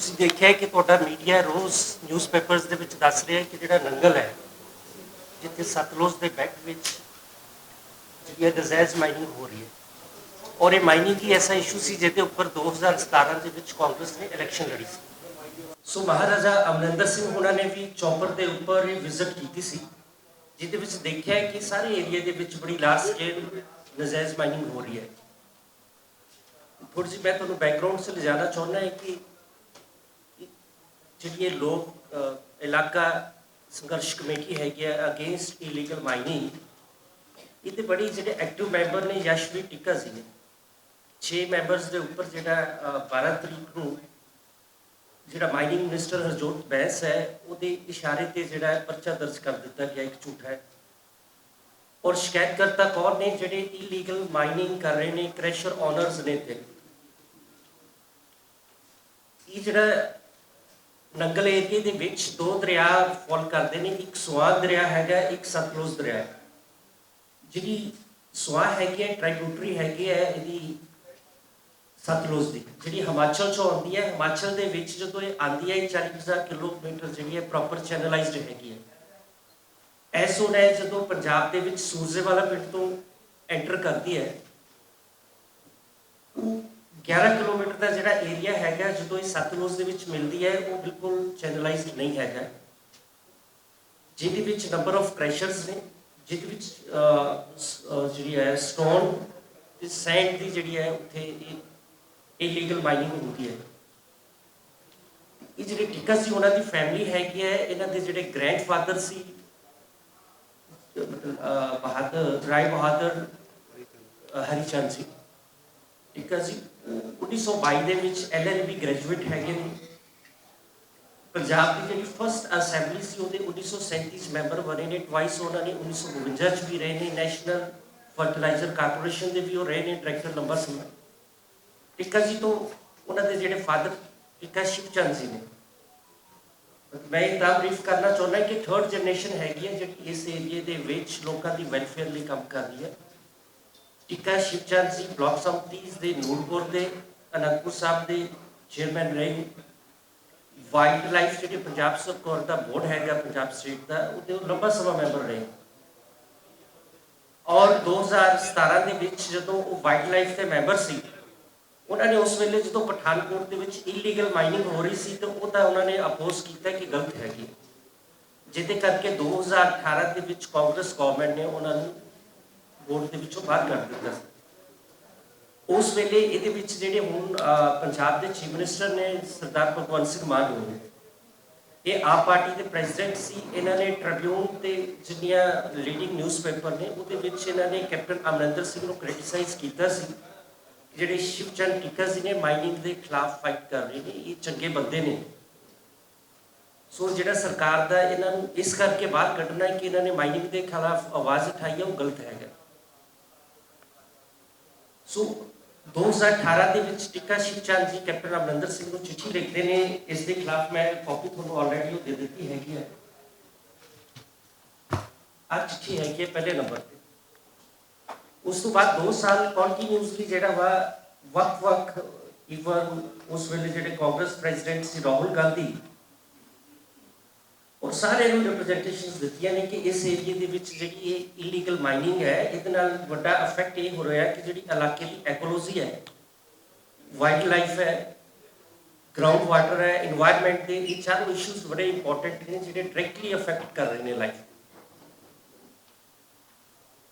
ਤੁਸੀਂ ਦੇਖਿਆ ਕਿ ਤੁਹਾਡਾ ਮੀਡੀਆ ਰੋਜ਼ ਨਿਊਜ਼ਪੇਪਰਸ ਦੇ ਵਿੱਚ ਦੱਸ ਰਿਹਾ ਕਿ ਜਿਹੜਾ ਨੰਗਲ ਹੈ ਜਿੱਥੇ ਸਤਲੁਜ ਦੇ ਬੈਕ ਵਿੱਚ ਜਿਹੜੀ ਨਜਾਇਜ਼ ਮਾਈਨਿੰਗ ਹੋ ਰਹੀ ਹੈ ਔਰ ਇਹ ਮਾਈਨਿੰਗ ਹੀ ਐਸਾ ਇਸ਼ੂ ਸੀ ਜਿਹਦੇ ਉੱਪਰ 2017 ਦੇ ਵਿੱਚ ਕਾਂਗਰਸ ਨੇ ਇਲੈਕਸ਼ਨ ਲੜੀ ਸੀ। ਸੋ ਮਹਾਰਾਜਾ ਅਮਰਿੰਦਰ ਸਿੰਘ ਉਹਨਾਂ ਨੇ ਵੀ ਚੌਪਰ ਦੇ ਉੱਪਰ ਇਹ ਵਿਜ਼ਿਟ ਕੀਤੀ ਸੀ ਜਿਹਦੇ ਵਿੱਚ ਦੇਖਿਆ ਕਿ ਸਾਰੇ ਏਰੀਆ ਦੇ ਵਿੱਚ ਬੜੀ ਲਾਰਜ ਸਕੇਲ ਨਜਾਇਜ਼ ਮਾਈਨਿੰਗ ਹੋ ਰਹੀ ਹੈ। थोड़ी सी मैं तुम्हें बैकग्राउंड से ले जाना चाहना है कि जी लोग इलाका संघर्ष कमेटी हैगी अगेंस्ट इलीगल माइनिंग ये बड़ी जो एक्टिव मैंबर ने यशवीर टिक्का जी ने 6 मैंबरस के उपर जो 12 तरीक को जो माइनिंग मिनिस्टर हरजोत बैंस है वो इशारे से जो परचा दर्ज कर दिता गया एक झूठा है और शिकायतकर्ता कौन ने जो इलीगल माइनिंग कर रहे हैं क्रैशर ऑनर्स ने थे। ये जो नंगल एरिए के विच 2 दरिया फॉल करते हैं, एक स्वान दरिया है एक सतलुज दरिया है। जी स्वान हैगी है ट्राइब्यूटरी हैगी है यदि सतलुज की जी हिमाचल चो आती है। हिमाचल के विच जो ये आती है 40,000 किलोमीटर जी है प्रॉपर चैनलाइज्ड हैगी है। इस वे जो पंजाब के सूरजेवाला पिंड तो एंटर करती है 11 किलोमीटर का जो एरिया है जो ये सतलुज के मिलती है वो बिल्कुल चैनलाइज्ड नहीं है जिद नंबर ऑफ क्रैशर्स ने जिद जी है स्टोन सैंड की जी है उत्थे इलीगल माइनिंग होती है। ये जो टिक्का सी उन्होंने फैमिली हैगी है इन्हों के जो ग्रैंड फादर से राय बहादुर हरिचंद सिंह टिक्का जी 1922 LLB ग्रेजुएट है। पंजाब की जी फर्स्ट असैंबली से 1937 मैंबर बने ने ट्वाइस उन्होंने 1952 भी रहे हैं नैशनल फर्टिलाइजर कारपोरेशन के भी वो रहे हैं डायरैक्टर लंबा समय। टिक्का जी तो उन्होंने जो फादर टिक्का शिवचंद जी ने मैं इतना ब्रीफ करना चाहना कि 3rd जनरेशन हैगी है जी इस एरिए के लोगों की वैलफेयर लिए काम कर रही है। टिक्का शिवचंद जी ब्लॉक संमतीज के नूरपुर के अनंदपुर साहब के चेयरमैन रहे। वाइल्ड लाइफ जी पंजाब सरकार का बोर्ड है पंजाब स्टेट का वो लंबा समय मैंबर रहे और 2017 के जो वाइल्ड लाइफ के मैंबर से उन्होंने उस वेले जो पठानकोट के इलीगल माइनिंग हो रही थी तो उन्होंने अपोज किया कि गलत हैगी जिदे करके 2018 के कांग्रेस गवर्नमेंट ने उन्होंने बोर्ड के विचों बाहर कर दिता। उस वेले ये हूँ पंजाब के चीफ मिनिस्टर ने सरदार भगवंत सिंह मान होने ये आप पार्टी के प्रेजिडेंट से इन्होंने ट्रिब्यून के जिन्नियां लीडिंग न्यूज़पेपर ने वो इन्होंने कैप्टन अमरिंदर सिंह को क्रिटिसाइज किया जोड़े शिवचंद टिक्का जी ने माइनिंग के खिलाफ फाइट कर रहे हैं ये चंगे बंदे ने। सो जो सरकार का इन्हों इस करके बाहर कढ़ना है कि इन्होंने माइनिंग के खिलाफ आवाज़ उठाई है वो गलत है। सो 2018 के टिक्का शिवचंद जी कैप्टन अमरिंदर सिंह को चिट्ठी लिखते हैं इसके खिलाफ मैं कॉपी थोड़ा ऑलरेडी दे दी हैगी है। आज चिट्ठी हैगी है पहले नंबर पर। उस तो बाद 2 साल कॉन्टीन्यूसली जो वक्त ईवन उस वेले जो कांग्रेस प्रेजिडेंट से राहुल गांधी और सारे रिप्रजेंटेशन दित्तियां ने कि इस एरिए के जी इलीगल माइनिंग है ये बड़ा इफेक्ट ये हो रहा है कि जी इलाके की एकोलॉजी है वाइल्ड लाइफ है ग्राउंड वाटर है इन्वायरमेंट के ये चारों इशूज बड़े इंपॉर्टेंट ने जो डायरैक्टली इफेक्ट कर रहे हैं लाइफ।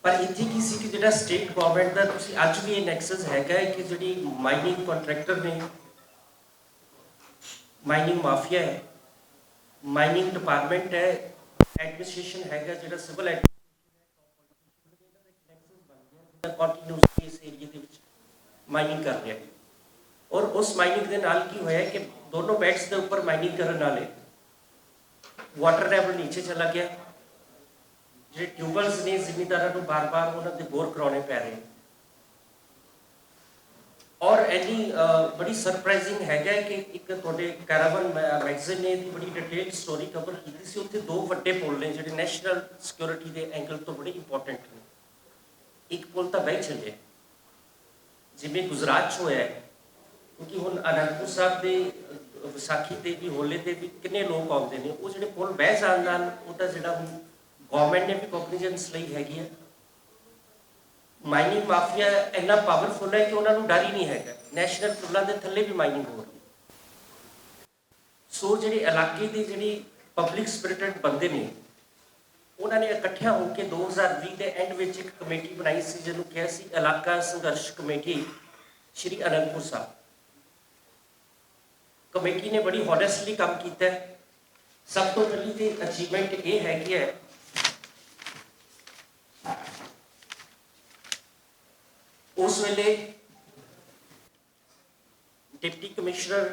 पर इतनी की सी कि जो स्टेट गवर्नमेंट का तुसी अज भी ये नैक्सस है कि जी माइनिंग कॉन्ट्रैक्टर ने माइनिंग माफिया है माइनिंग डिपार्टमेंट है एडमिनिस्ट्रेशन है जो सिविल इस एरिए के माइनिंग कर रहा है और उस माइनिंग के नाल की होया कि दोनों बेड्स के उपर माइनिंग करने वाले वाटर लेवल नीचे चला गया जो ट्यूबवेल्स ने जिमीदारों को बार बार उन्होंने बोर कराने पै रहे और इन्नी बड़ी सरप्राइजिंग है कि एक थोड़े कैरावन मैगजीन ने बड़ी डिटेल स्टोरी कवर की थी उत्थे 2 वड्डे पुल ने जो नैशनल सिक्योरिटी के एंगल तो बड़े इंपॉर्टेंट ने। एक पुल तो बह चले जिमें गुजरात होया है क्योंकि हम अनंदपुर साहब के ਵਿਸਾਖੀ ਤੇ ਵੀ ਹੋਲੇ ਤੇ ਵੀ ਕਿੰਨੇ ਲੋਕ ਆਉਂਦੇ ਨੇ, ਉਹ ਜਿਹੜੇ ਪੁਲ ਬਹਿ ਜਾਣ ਨਾਲ ਉਹਦਾ ਜਿਹੜਾ ਹੁਣ ਗਵਰਨਮੈਂਟ ਨੇ ਵੀ ਕੋਗਨੀਜੈਂਸ ਲਈ ਹੈਗੀ ਹੈ। ਮਾਈਨਿੰਗ ਮਾਫੀਆ ਇੰਨਾ ਪਾਵਰਫੁਲ ਹੈ ਕਿ ਉਹਨਾਂ ਨੂੰ ਡਰ ਹੀ ਨਹੀਂ ਹੈਗਾ, ਨੈਸ਼ਨਲ ਪੁਲਾਂ ਦੇ ਥੱਲੇ ਵੀ ਮਾਈਨਿੰਗ ਹੋ ਰਹੀ ਹੈ। ਸੋ ਜਿਹੜੇ ਇਲਾਕੇ ਦੇ ਜਿਹੜੀ ਪਬਲਿਕ ਸਪਿਰਿਟਡ ਬੰਦੇ ਨੇ, ਉਹਨਾਂ ਨੇ ਇਕੱਠਿਆਂ ਹੋ ਕੇ 2020 ਦੇ ਐਂਡ ਵਿੱਚ ਇੱਕ ਕਮੇਟੀ ਬਣਾਈ ਸੀ ਜਿਹਨੂੰ ਕਿਹਾ ਸੀ ਇਲਾਕਾ ਸੰਘਰਸ਼ ਕਮੇਟੀ ਸ਼੍ਰੀ ਅਨੰਦਪੁਰ ਸਾਹਿਬ। ਕਮੇਟੀ ਨੇ ਬੜੀ ਹੌਨੈਸਟਲੀ ਕੰਮ ਕੀਤਾ ਹੈ। ਸਭ ਤੋਂ ਪਹਿਲੀ ਤੇ ਅਚੀਵਮੈਂਟ ਇਹ ਹੈਗੀ ਹੈ ਉਸ ਵੇਲੇ ਡਿਪਟੀ ਕਮਿਸ਼ਨਰ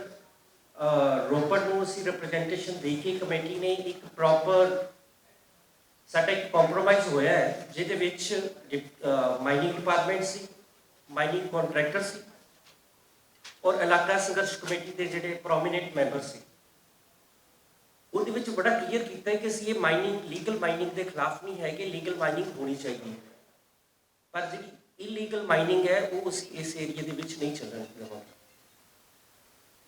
ਰੋਪੜ ਨੂੰ ਅਸੀਂ ਰਿਪਰੈਜ਼ੈਂਟੇਸ਼ਨ ਦੇ ਕੇ ਕਮੇਟੀ ਨੇ ਇੱਕ ਪ੍ਰੋਪਰ ਸਾਡਾ ਇੱਕ ਕੰਪਰੋਮਾਈਜ਼ ਹੋਇਆ ਹੈ, ਜਿਹਦੇ ਵਿੱਚ ਮਾਈਨਿੰਗ ਡਿਪਾਰਟਮੈਂਟ ਸੀ, ਮਾਈਨਿੰਗ ਕੰਟਰੈਕਟਰ ਸੀ ਔਰ ਇਲਾਕਾ ਸੰਘਰਸ਼ ਕਮੇਟੀ ਦੇ ਜਿਹੜੇ ਪ੍ਰੋਮੀਨੈਂਟ ਮੈਂਬਰ ਸੀ। ਉਹਦੇ ਵਿੱਚ ਬੜਾ ਕਲੀਅਰ ਕੀਤਾ ਹੈ ਕਿ ਅਸੀਂ ਇਹ ਮਾਈਨਿੰਗ ਲੀਗਲ ਮਾਈਨਿੰਗ ਦੇ ਖਿਲਾਫ ਨਹੀਂ ਹੈ ਕਿ ਲੀਗਲ ਮਾਈਨਿੰਗ ਹੋਣੀ ਚਾਹੀਦੀ ਹੈ, ਪਰ ਜਿਹੜੀ ਇਲੀਗਲ ਮਾਈਨਿੰਗ ਹੈ ਉਹ ਅਸੀਂ ਇਸ ਏਰੀਆ ਦੇ ਵਿੱਚ ਨਹੀਂ ਚੱਲਣ ਦੇਵਾਂਗੇ।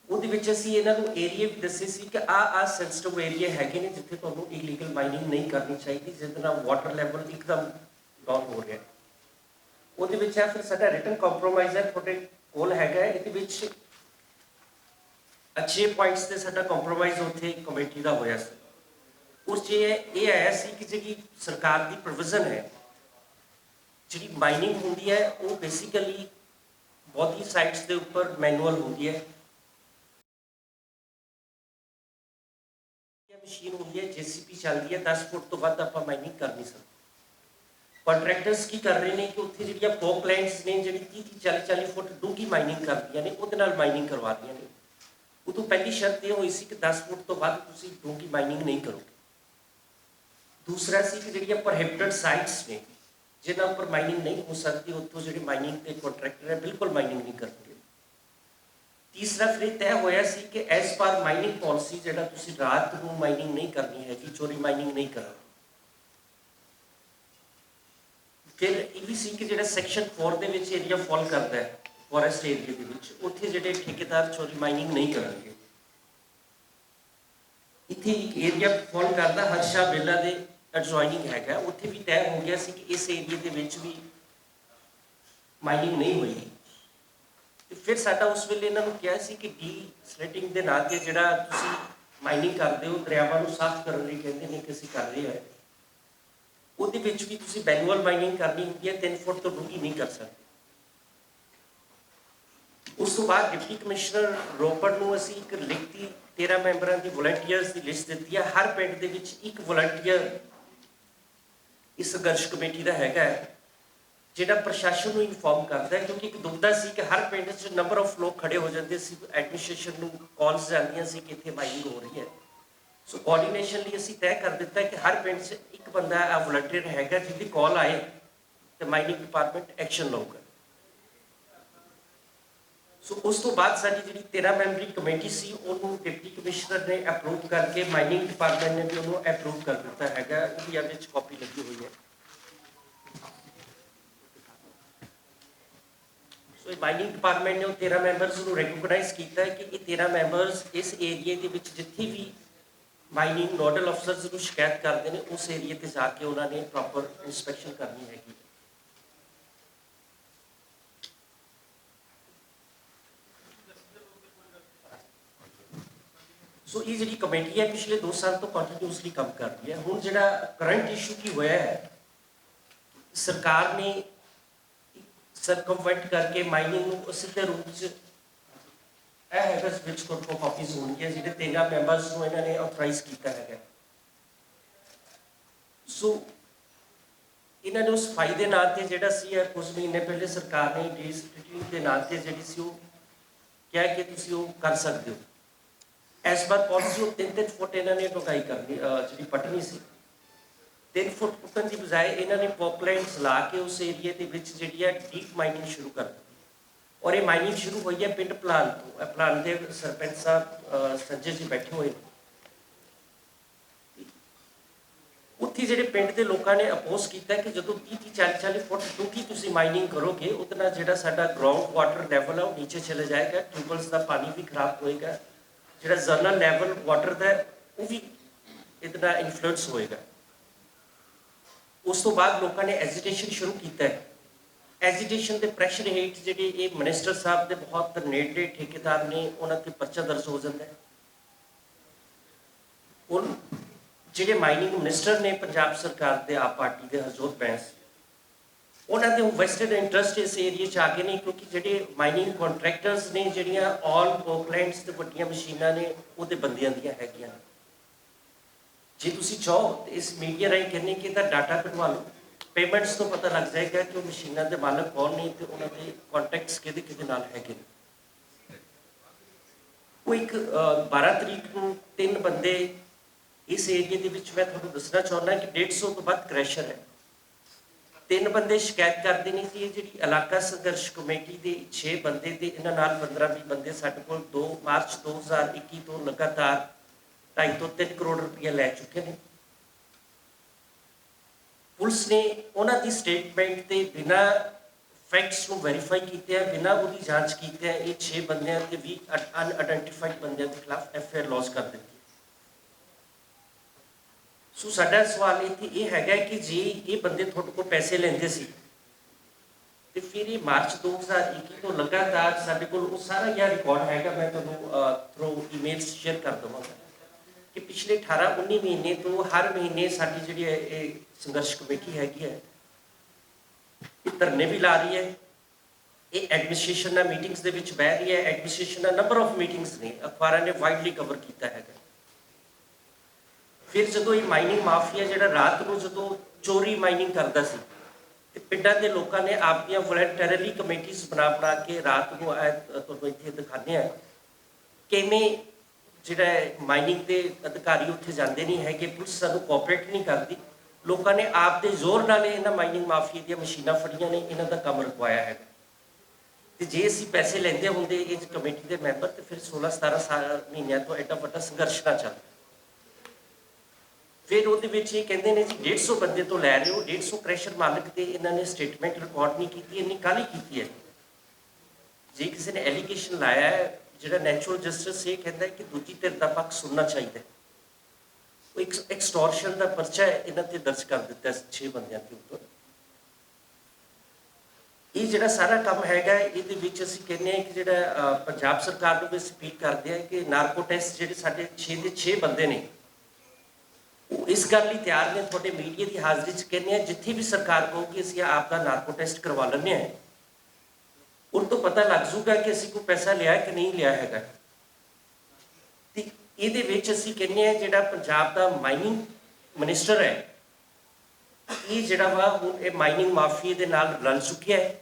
ਉਹਦੇ ਵਿੱਚ ਅਸੀਂ ਇਹਨਾਂ ਨੂੰ ਏਰੀਆ ਵੀ ਦੱਸੇ ਸੀ ਕਿ ਆਹ ਸੈਂਸਿਟਿਵ ਏਰੀਆ ਹੈਗੇ ਨੇ ਜਿੱਥੇ ਤੁਹਾਨੂੰ ਇਲੀਗਲ ਮਾਈਨਿੰਗ ਨਹੀਂ ਕਰਨੀ ਚਾਹੀਦੀ, ਜਿਹਦੇ ਨਾਲ ਵਾਟਰ ਲੈਵਲ ਇੱਕਦਮ ਡਾਊਨ ਹੋ ਰਿਹਾ। ਉਹਦੇ ਵਿੱਚ ਹੈ ਫਿਰ ਸਾਡਾ ਰਿਟਨ ਕੰਪਰੋਮਾਈਜ਼ ਹੈ, ਤੁਹਾਡੇ ਕੋਲ ਹੈਗਾ। ਇਹਦੇ ਵਿੱਚ ਅੱਛੇ ਪੁਆਇੰਟਸ ਤੇ ਸਾਡਾ ਕੰਪਰੋਮਾਈਜ਼ ਉੱਥੇ ਕਮੇਟੀ ਦਾ ਹੋਇਆ ਸੀ। ਉਸ 'ਚ ਇਹ ਆਇਆ ਸੀ ਕਿ ਜਿਹੜੀ ਸਰਕਾਰ ਦੀ ਪ੍ਰੋਵੀਜ਼ਨ ਹੈ, ਜਿਹੜੀ ਮਾਈਨਿੰਗ ਹੁੰਦੀ ਹੈ ਉਹ ਬੇਸਿਕਲੀ ਬਹੁਤੀ ਸਾਈਟਸ ਦੇ ਉੱਪਰ ਮੈਨੂਅਲ ਹੁੰਦੀ ਹੈ। ਮਸ਼ੀਨ ਹੁੰਦੀ ਹੈ, ਜੀਸੀਪੀ ਚੱਲਦੀ ਹੈ, 10 ਫੁੱਟ ਤੋਂ ਵੱਧ ਆਪਾਂ ਮਾਈਨਿੰਗ ਕਰ ਨਹੀਂ ਸਕਦੇ। ਕੰਟਰੈਕਟਰਸ ਕੀ ਕਰ ਰਹੇ ਨੇ ਕਿ ਉੱਥੇ ਜਿਹੜੀਆਂ ਫੋਕ ਲਾਈਨਸ ਨੇ ਜਿਹੜੀ 30-40 ਫੁੱਟ ਡੂੰਘੀ ਮਾਈਨਿੰਗ ਕਰਦੀਆਂ ਨੇ, ਉਹਦੇ ਨਾਲ ਮਾਈਨਿੰਗ ਕਰਵਾਉਂਦੀਆਂ ਨੇ। ਉਦੋਂ ਪਹਿਲੀ ਸ਼ਰਤ ਇਹ ਹੋਈ ਸੀ ਕਿ 10 ਫੁੱਟ ਤੋਂ ਵੱਧ ਤੁਸੀਂ ਡੂੰਘੀ ਮਾਈਨਿੰਗ ਨਹੀਂ ਕਰੋਗੇ। ਦੂਸਰਾ ਸੀ ਕਿ ਜਿਹੜੀਆਂ ਪ੍ਰੋਹਿਬਿਟਡ ਸਾਈਟਸ ਨੇ ਜਿਨ੍ਹਾਂ ਉੱਪਰ ਮਾਈਨਿੰਗ ਨਹੀਂ ਹੋ ਸਕਦੀ, ਉੱਥੋਂ ਜਿਹੜੇ ਮਾਈਨਿੰਗ ਦੇ ਕੰਟਰੈਕਟਰ ਹੈ ਬਿਲਕੁਲ ਮਾਈਨਿੰਗ ਨਹੀਂ ਕਰਨਗੇ। ਤੀਸਰਾ ਫਿਰ ਤੈਅ ਹੋਇਆ ਸੀ ਕਿ ਐਸ ਪਰ ਮਾਈਨਿੰਗ ਪਾਲਿਸੀ ਜਿਹੜਾ ਤੁਸੀਂ ਰਾਤ ਨੂੰ ਮਾਈਨਿੰਗ ਨਹੀਂ ਕਰਨੀ ਹੈਗੀ, ਚੋਰੀ ਮਾਈਨਿੰਗ ਨਹੀਂ ਕਰਨੀ। ਫਿਰ ਇਹ ਵੀ ਸੀ ਕਿ ਜਿਹੜਾ ਸੈਕਸ਼ਨ 4 ਦੇ ਵਿੱਚ ਏਰੀਆ ਫਾਲ ਕਰਦਾ ਹੈ ਫੋਰੈਸਟ ਏਰੀਆ ਦੇ ਵਿੱਚ, ਉੱਥੇ ਜਿਹੜੇ ਠੇਕੇਦਾਰ ਚੋਰੀ ਮਾਈਨਿੰਗ ਨਹੀਂ ਕਰਨਗੇ। ਇੱਥੇ ਇੱਕ ਏਰੀਆ ਫਾਲ ਕਰਦਾ ਹਰਸ਼ਾ ਬੇਲਾ ਦੇ ਐਡਜੋਇਨਿੰਗ ਹੈਗਾ, ਉੱਥੇ ਵੀ ਤੈਅ ਹੋ ਗਿਆ ਸੀ ਕਿ ਇਸ ਏਰੀਆ ਦੇ ਵਿੱਚ ਵੀ ਮਾਈਨਿੰਗ ਨਹੀਂ ਹੋਏਗੀ। ਤੇ ਫਿਰ ਸਾਡਾ ਉਸ ਵੇਲੇ ਇਹਨਾਂ ਨੂੰ ਕਿਹਾ ਸੀ ਕਿ ਡੀ ਸਲੈਟਿੰਗ ਦੇ ਨਾਂ ਤੇ ਜਿਹੜਾ ਤੁਸੀਂ ਮਾਈਨਿੰਗ ਕਰਦੇ ਹੋ, ਦਰਿਆਵਾਂ ਨੂੰ ਸਾਫ਼ ਕਰਨ ਲਈ ਕਹਿੰਦੇ ਨੇ ਕਿ ਅਸੀਂ ਕਰ ਰਹੇ ਹਾਂ, ਉਹਦੇ ਵਿੱਚ ਵੀ ਤੁਸੀਂ ਮੈਨੂਅਲ ਮਾਈਨਿੰਗ ਕਰਨੀ ਹੁੰਦੀ ਹੈ, 3 ਫੁੱਟ ਤੋਂ ਡੂੰਘੀ ਨਹੀਂ ਕਰ ਸਕਦੇ। ਉਸ ਤੋਂ ਬਾਅਦ ਡਿਪਟੀ ਕਮਿਸ਼ਨਰ ਰੋਪੜ ਨੂੰ ਅਸੀਂ ਇੱਕ ਲਿਖਤੀ 13 ਮੈਂਬਰਾਂ ਦੀ ਵੋਲੰਟੀਅਰਸ ਦੀ ਲਿਸਟ ਦਿੱਤੀ ਹੈ। ਹਰ ਪਿੰਡ ਦੇ ਵਿੱਚ ਇੱਕ ਵੋਲੰਟੀਅਰ ਇਸ ਸੰਘਰਸ਼ ਕਮੇਟੀ ਦਾ ਹੈਗਾ ਹੈ, ਜਿਹੜਾ ਪ੍ਰਸ਼ਾਸਨ ਨੂੰ ਇਨਫੋਰਮ ਕਰਦਾ ਹੈ, ਕਿਉਂਕਿ ਇੱਕ ਦੁਬਿਧਾ ਸੀ ਕਿ ਹਰ ਪਿੰਡ 'ਚ ਨੰਬਰ ਆਫ ਲੋਕ ਖੜੇ ਹੋ ਜਾਂਦੇ ਸੀ, ਐਡਮਿਨਿਸਟ੍ਰੇਸ਼ਨ ਨੂੰ ਕਾਲਸ ਜਾਂਦੀਆਂ ਸੀ ਕਿ ਇੱਥੇ ਮਾਈਨਿੰਗ ਹੋ ਰਹੀ ਹੈ। ਸੋ ਕੋਆਰਡੀਨੇਸ਼ਨ ਲਈ ਅਸੀਂ ਤੈਅ ਕਰ ਦਿੱਤਾ ਕਿ ਹਰ ਪਿੰਡ 'ਚ ਇੱਕ ਬੰਦਾ ਆ ਵੋਲੰਟੀਅਰ ਹੈਗਾ, ਜਿਹਦੀ ਕਾਲ ਆਏ ਤੇ ਮਾਈਨਿੰਗ ਡਿਪਾਰਟਮੈਂਟ ਐਕਸ਼ਨ ਲਊਗਾ। ਸੋ ਉਸ ਤੋਂ ਬਾਅਦ ਸਾਡੀ ਜਿਹੜੀ 13 ਮੈਂਬਰੀ ਕਮੇਟੀ ਸੀ ਉਹਨੂੰ ਡਿਪਟੀ ਕਮਿਸ਼ਨਰ ਨੇ ਅਪਰੂਵ ਕਰਕੇ, ਮਾਈਨਿੰਗ ਡਿਪਾਰਟਮੈਂਟ ਨੇ ਵੀ ਉਹਨੂੰ ਅਪਰੂਵ ਕਰ ਦਿੱਤਾ ਹੈਗਾ, ਉਹਦੀ ਇਹਦੇ ਵਿੱਚ ਕਾਪੀ ਲੱਗੀ ਹੋਈ ਹੈ। ਸੋ ਮਾਈਨਿੰਗ ਡਿਪਾਰਟਮੈਂਟ ਨੇ ਉਹ 13 ਮੈਂਬਰਸ ਨੂੰ ਰੈਕਗਨਾਈਜ਼ ਕੀਤਾ ਹੈ ਕਿ ਇਹ 13 ਮੈਂਬਰਸ ਇਸ ਏਰੀਏ ਦੇ ਵਿੱਚ ਜਿੱਥੇ ਵੀ ਮਾਈਨਿੰਗ ਨੋਡਲ ਅਫਸਰਸ ਨੂੰ ਸ਼ਿਕਾਇਤ ਕਰਦੇ ਨੇ, ਉਸ ਏਰੀਏ ਤੇ ਜਾ ਕੇ ਉਹਨਾਂ ਨੇ ਪ੍ਰੋਪਰ ਇਨਸਪੈਕਸ਼ਨ ਕਰਨੀ ਹੈਗੀ। ਸੋ ਇਹ ਜਿਹੜੀ ਕਮੇਟੀ ਹੈ ਪਿਛਲੇ 2 ਸਾਲ ਤੋਂ ਕੰਟੀਨਿਊਸਲੀ ਕੰਮ ਕਰ ਰਹੀ ਹੈ। ਹੁਣ ਜਿਹੜਾ ਕਰੰਟ ਇਸ਼ੂ ਕੀ ਹੋਇਆ ਹੈ, ਸਰਕਾਰ ਨੇ ਸਰਕਮਵੈਂਟ ਕਰਕੇ ਮਾਈਨਿੰਗ ਨੂੰ ਸਿੱਧੇ ਰੂਪ 'ਚ ਇਹ ਹੈਗਾ ਸਵਿਚ ਕੋਡ ਕਾਪੀਜ਼ ਹੋਣਗੀਆਂ, ਜਿਹੜੇ 13 ਮੈਂਬਰਸ ਨੂੰ ਇਹਨਾਂ ਨੇ ਆਥੋਰਾਈਜ਼ ਕੀਤਾ ਹੈਗਾ। ਸੋ ਇਹਨਾਂ ਨੇ ਉਸ ਫਾਇਦੇ ਨਾਂ ਤੇ ਜਿਹੜਾ ਸੀ ਕੁਝ ਮਹੀਨੇ ਪਹਿਲੇ ਸਰਕਾਰ ਨੇ ਡੀਸਟ੍ਰਿਕਟ ਦੇ ਨਾਂ ਤੇ ਜਿਹੜੀ ਸੀ ਉਹ ਕਿਹਾ ਕਿ ਤੁਸੀਂ ਉਹ ਕਰ ਸਕਦੇ ਹੋ। ਐਸ ਪਰ ਪਾਲਿਸੀ ਉਹ 3-3 ਫੁੱਟ ਇਹਨਾਂ ਨੇ ਢੁਕਾਈ ਕਰਨੀ, ਜਿਹੜੀ ਪਟਣੀ ਸੀ 3 ਫੁੱਟ ਪੁੱਟਣ ਦੀ ਬਜਾਏ ਇਹਨਾਂ ਨੇ ਪੌਪਲਾਈਨਸ ਲਾ ਕੇ ਉਸ ਏਰੀਏ ਦੇ ਵਿੱਚ ਜਿਹੜੀ ਹੈ ਡੀਪ ਮਾਈਨਿੰਗ ਸ਼ੁਰੂ ਕਰ ਦਿੱਤੀ। ਔਰ ਇਹ ਮਾਈਨਿੰਗ ਸ਼ੁਰੂ ਹੋਈ ਹੈ ਪਿੰਡ ਪਲਾਨ ਤੋਂ। ਪਲਾਨ ਦੇ ਸਰਪੰਚ ਸਾਹਿਬ ਸੰਜੇ ਜੀ ਬੈਠੇ ਹੋਏ, ਉੱਥੇ ਜਿਹੜੇ ਪਿੰਡ ਦੇ ਲੋਕਾਂ ਨੇ ਅਪੋਜ਼ ਕੀਤਾ ਕਿ ਜਦੋਂ 30-40 ਫੁੱਟ ਡੂੰਘੀ ਤੁਸੀਂ ਮਾਈਨਿੰਗ ਕਰੋਗੇ, ਉਹਦੇ ਨਾਲ ਜਿਹੜਾ ਸਾਡਾ ਗਰਾਊਂਡ ਵਾਟਰ ਲੈਵਲ ਹੈ ਉਹ ਨੀਚੇ ਚਲੇ ਜਾਏਗਾ, ਟਿਊਬਵੈਲਸ ਦਾ ਪਾਣੀ ਵੀ ਖਰਾਬ ਹੋਏਗਾ, ਜਿਹੜਾ ਜ਼ਰਨਲ ਲੈਵਲ ਵਾਟਰ ਦਾ ਉਹ ਵੀ ਇਹਦੇ ਨਾਲ ਇਨਫਲੂਐਂਸ ਹੋਏਗਾ। ਉਸ ਤੋਂ ਬਾਅਦ ਲੋਕਾਂ ਨੇ ਐਜੀਟੇਸ਼ਨ ਸ਼ੁਰੂ ਕੀਤਾ ਹੈ। ਐਜੀਟੇਸ਼ਨ ਦੇ ਪ੍ਰੈਸ਼ਰ ਹੇਠ ਜਿਹੜੇ ਇਹ ਮਿਨਿਸਟਰ ਸਾਹਿਬ ਦੇ ਬਹੁਤ ਨੇੜਲੇ ਠੇਕੇਦਾਰ ਨੇ ਉਹਨਾਂ ਤੇ ਪਰਚਾ ਦਰਜ ਹੋ ਜਾਂਦਾ ਹੈ। ਹੁਣ ਜਿਹੜੇ ਮਾਈਨਿੰਗ ਮਿਨਿਸਟਰ ਨੇ ਪੰਜਾਬ ਸਰਕਾਰ ਦੇ ਆਪ ਪਾਰਟੀ ਦੇ ਹਰਜੋਤ ਬੈਂਸ, ਉਹਨਾਂ ਦੇ ਵੈਸਟਡ ਇੰਟਰਸਟ ਇਸ ਏਰੀਏ 'ਚ ਆ ਗਏ ਨੇ, ਕਿਉਂਕਿ ਜਿਹੜੇ ਮਾਈਨਿੰਗ ਕੰਟਰੈਕਟਰਸ ਨੇ, ਜਿਹੜੀਆਂ ਆਲ ਪੋਕਲੈਂਡਸ ਤੇ ਵੱਡੀਆਂ ਮਸ਼ੀਨਾਂ ਨੇ, ਉਹਦੇ ਬੰਦਿਆਂ ਦੀਆਂ ਹੈਗੀਆਂ ਨੇ। ਜੇ ਤੁਸੀਂ ਚਾਹੋ ਤਾਂ ਇਸ ਮੀਡੀਆ ਰਾਹੀਂ ਕਹਿੰਦੇ ਕਿ ਇਹਦਾ ਡਾਟਾ ਕਢਵਾ ਲਓ, ਪੇਮੈਂਟਸ ਤੋਂ ਪਤਾ ਲੱਗ ਜਾਏਗਾ ਕਿ ਉਹ ਮਸ਼ੀਨਾਂ ਦੇ ਮਾਲਕ ਕੌਣ ਨੇ ਤੇ ਉਹਨਾਂ ਦੇ ਕੰਟੈਕਟਸ ਕਿਹਦੇ ਨਾਲ ਹੈਗੇ ਨੇ। ਉਹ ਇੱਕ 12 ਤਰੀਕ ਨੂੰ 3 ਬੰਦੇ ਇਸ ਏਰੀਏ ਦੇ ਵਿੱਚ, ਮੈਂ ਤੁਹਾਨੂੰ ਦੱਸਣਾ ਚਾਹੁੰਦਾ ਕਿ 150 ਤੋਂ ਵੱਧ ਕ੍ਰੈਸ਼ਰ ਹੈ। 3 ਬੰਦੇ ਸ਼ਿਕਾਇਤ ਕਰਦੇ ਨੇ ਕਿ ਇਹ ਜਿਹੜੀ ਇਲਾਕਾ ਸੰਘਰਸ਼ ਕਮੇਟੀ ਦੇ 6 ਬੰਦੇ ਤੇ ਇਹਨਾਂ ਨਾਲ 15-20 ਬੰਦੇ ਸਾਡੇ ਕੋਲ 2 ਮਾਰਚ 2021 ਤੋਂ ਲਗਾਤਾਰ 2.5 ਤੋਂ 3 ਕਰੋੜ ਰੁਪਏ ਲੈ ਚੁੱਕੇ ਨੇ। ਪੁਲਿਸ ਨੇ ਉਹਨਾਂ ਦੀ ਸਟੇਟਮੈਂਟ ਤੇ ਬਿਨਾਂ ਫੈਕਟਸ ਨੂੰ ਵੈਰੀਫਾਈ ਕੀਤੇ, ਬਿਨਾਂ ਉਹਦੀ ਜਾਂਚ ਕੀਤੇ, ਇਹ 6 ਬੰਦਿਆਂ ਤੇ 20 ਅਨਆਇਡੈਂਟੀਫਾਈਡ ਬੰਦਿਆਂ ਦੇ ਖਿਲਾਫ FIR ਲੌਂਚ ਕਰ ਦਿੱਤੀ। ਸੋ ਸਾਡਾ ਸਵਾਲ ਇੱਥੇ ਇਹ ਹੈਗਾ ਕਿ ਜੇ ਇਹ ਬੰਦੇ ਤੁਹਾਡੇ ਕੋਲ ਪੈਸੇ ਲੈਂਦੇ ਸੀ ਤੇ ਫਿਰ ਇਹ ਮਾਰਚ 2021 ਤੋਂ ਲਗਾਤਾਰ ਸਾਡੇ ਕੋਲ ਉਹ ਸਾਰਾ ਇਹ ਰਿਕਾਰਡ ਹੈਗਾ, ਮੈਂ ਤੁਹਾਨੂੰ ਥਰੂ ਈਮੇਲਸ ਸ਼ੇਅਰ ਕਰ ਦਵਾਂਗਾ ਕਿ ਪਿਛਲੇ 18-19 ਮਹੀਨੇ ਤੋਂ ਹਰ ਮਹੀਨੇ ਸਾਡੀ ਜਿਹੜੀ ਇਹ ਸੰਘਰਸ਼ ਕਮੇਟੀ ਹੈਗੀ ਹੈ, ਇਹ ਧਰਨੇ ਵੀ ਲਾ ਰਹੀ ਹੈ, ਇਹ ਐਡਮਿਨਿਸਟ੍ਰੇਸ਼ਨ ਨਾਲ ਮੀਟਿੰਗਸ ਦੇ ਵਿੱਚ ਬਹਿ ਰਹੀ ਹੈ। ਐਡਮਿਨਿਸਟ੍ਰੇਸ਼ਨ ਨਾਲ ਨੰਬਰ ਆਫ ਮੀਟਿੰਗਸ ਨੇ, ਅਖਬਾਰਾਂ ਨੇ ਵਾਈਡਲੀ ਕਵਰ ਕੀਤਾ ਹੈਗਾ। ਫਿਰ ਜਦੋਂ ਇਹ ਮਾਈਨਿੰਗ ਮਾਫੀਆ ਜਿਹੜਾ ਰਾਤ ਨੂੰ ਜਦੋਂ ਚੋਰੀ ਮਾਈਨਿੰਗ ਕਰਦਾ ਸੀ ਤੇ ਪਿੰਡਾਂ ਦੇ ਲੋਕਾਂ ਨੇ ਆਪਣੀਆਂ ਵਲੰਟਰਲੀ ਕਮੇਟੀਜ਼ ਬਣਾ ਕੇ ਰਾਤ ਨੂੰ ਤੁਹਾਨੂੰ ਇੱਥੇ ਦਿਖਾਉਂਦੇ ਆ ਕਿਵੇਂ ਜਿਹੜਾ ਮਾਈਨਿੰਗ ਦੇ ਅਧਿਕਾਰੀ ਉੱਥੇ ਜਾਂਦੇ ਨਹੀਂ ਹੈਗੇ, ਪੁਲਿਸ ਸਾਨੂੰ ਕੋਆਪਰੇਟ ਨਹੀਂ ਕਰਦੀ। ਲੋਕਾਂ ਨੇ ਆਪ ਦੇ ਜ਼ੋਰ ਨਾਲ ਇਹਨਾਂ ਮਾਈਨਿੰਗ ਮਾਫੀਆ ਦੀਆਂ ਮਸ਼ੀਨਾਂ ਫੜੀਆਂ ਨੇ, ਇਹਨਾਂ ਦਾ ਕੰਮ ਰੁਕਵਾਇਆ ਹੈਗਾ। ਤੇ ਜੇ ਅਸੀਂ ਪੈਸੇ ਲੈਂਦੇ ਹੁੰਦੇ ਇਸ ਕਮੇਟੀ ਦੇ ਮੈਂਬਰ ਤੇ ਫਿਰ 16-17 ਮਹੀਨਿਆਂ ਤੋਂ ਐਡਾ ਵੱਡਾ ਸੰਘਰਸ਼ ਨਾ ਚੱਲਦਾ। ਫਿਰ ਉਹਦੇ ਵਿੱਚ ਇਹ ਕਹਿੰਦੇ ਨੇ ਜੀ 150 ਬੰਦੇ ਤੋਂ ਲੈ ਰਹੇ ਹੋ, 150 ਕ੍ਰੈਸ਼ਰ ਮਾਲਕ ਤੇ ਇਹਨਾਂ ਨੇ ਸਟੇਟਮੈਂਟ ਰਿਕਾਰਡ ਨਹੀਂ ਕੀਤੀ, ਇੰਨੀ ਕਾਹਲੀ ਕੀਤੀ ਹੈ। ਜੇ ਕਿਸੇ ਨੇ ਐਲੀਗੇਸ਼ਨ ਲਾਇਆ ਹੈ, ਜਿਹੜਾ ਨੈਚੁਰਲ ਜਸਟਿਸ ਇਹ ਕਹਿੰਦਾ ਹੈ ਕਿ ਦੂਜੀ ਧਿਰ ਦਾ ਪੱਖ ਸੁਣਨਾ ਚਾਹੀਦਾ। ਉਹ ਇੱਕ ਐਕਸਟੋਰਸ਼ਨ ਦਾ ਪਰਚਾ ਇਹਨਾਂ ਤੇ ਦਰਜ ਕਰ ਦਿੱਤਾ 6 ਬੰਦਿਆਂ ਦੇ ਉੱਪਰ। ਇਹ ਜਿਹੜਾ ਸਾਰਾ ਕੰਮ ਹੈਗਾ, ਇਹਦੇ ਵਿੱਚ ਅਸੀਂ ਕਹਿੰਦੇ ਹਾਂ ਕਿ ਜਿਹੜਾ ਪੰਜਾਬ ਸਰਕਾਰ ਨੂੰ ਵੀ ਅਪੀਲ ਕਰਦੇ ਆ ਕਿ ਨਾਰਕੋ ਟੈਸਟ ਜਿਹੜੇ ਸਾਡੇ 6 ਦੇ 6 ਬੰਦੇ ਨੇ, ਉਹ ਇਸ ਗੱਲ ਲਈ ਤਿਆਰ ਨੇ, ਤੁਹਾਡੇ ਮੀਡੀਆ ਦੀ ਹਾਜ਼ਰੀ 'ਚ ਕਹਿੰਦੇ ਆ ਜਿੱਥੇ ਵੀ ਸਰਕਾਰ ਕਹੂਗੀ ਅਸੀਂ ਆਪ ਦਾ ਨਾਰਕੋ ਟੈਸਟ ਕਰਵਾ ਲੈਂਦੇ ਹਾਂ, ਉਹ ਤੋਂ ਪਤਾ ਲੱਗ ਜੂਗਾ ਕਿ ਅਸੀਂ ਕੋਈ ਪੈਸਾ ਲਿਆ ਕਿ ਨਹੀਂ ਲਿਆ ਹੈਗਾ। ਤੇ ਇਹਦੇ ਵਿੱਚ ਅਸੀਂ ਕਹਿੰਦੇ ਆ ਜਿਹੜਾ ਪੰਜਾਬ ਦਾ ਮਾਈਨਿੰਗ ਮਿਨਿਸਟਰ ਹੈ, ਇਹ ਜਿਹੜਾ ਵਾ ਹੁਣ ਇਹ ਮਾਈਨਿੰਗ ਮਾਫੀਆ ਦੇ ਨਾਲ ਰਲ ਚੁੱਕਿਆ ਹੈ।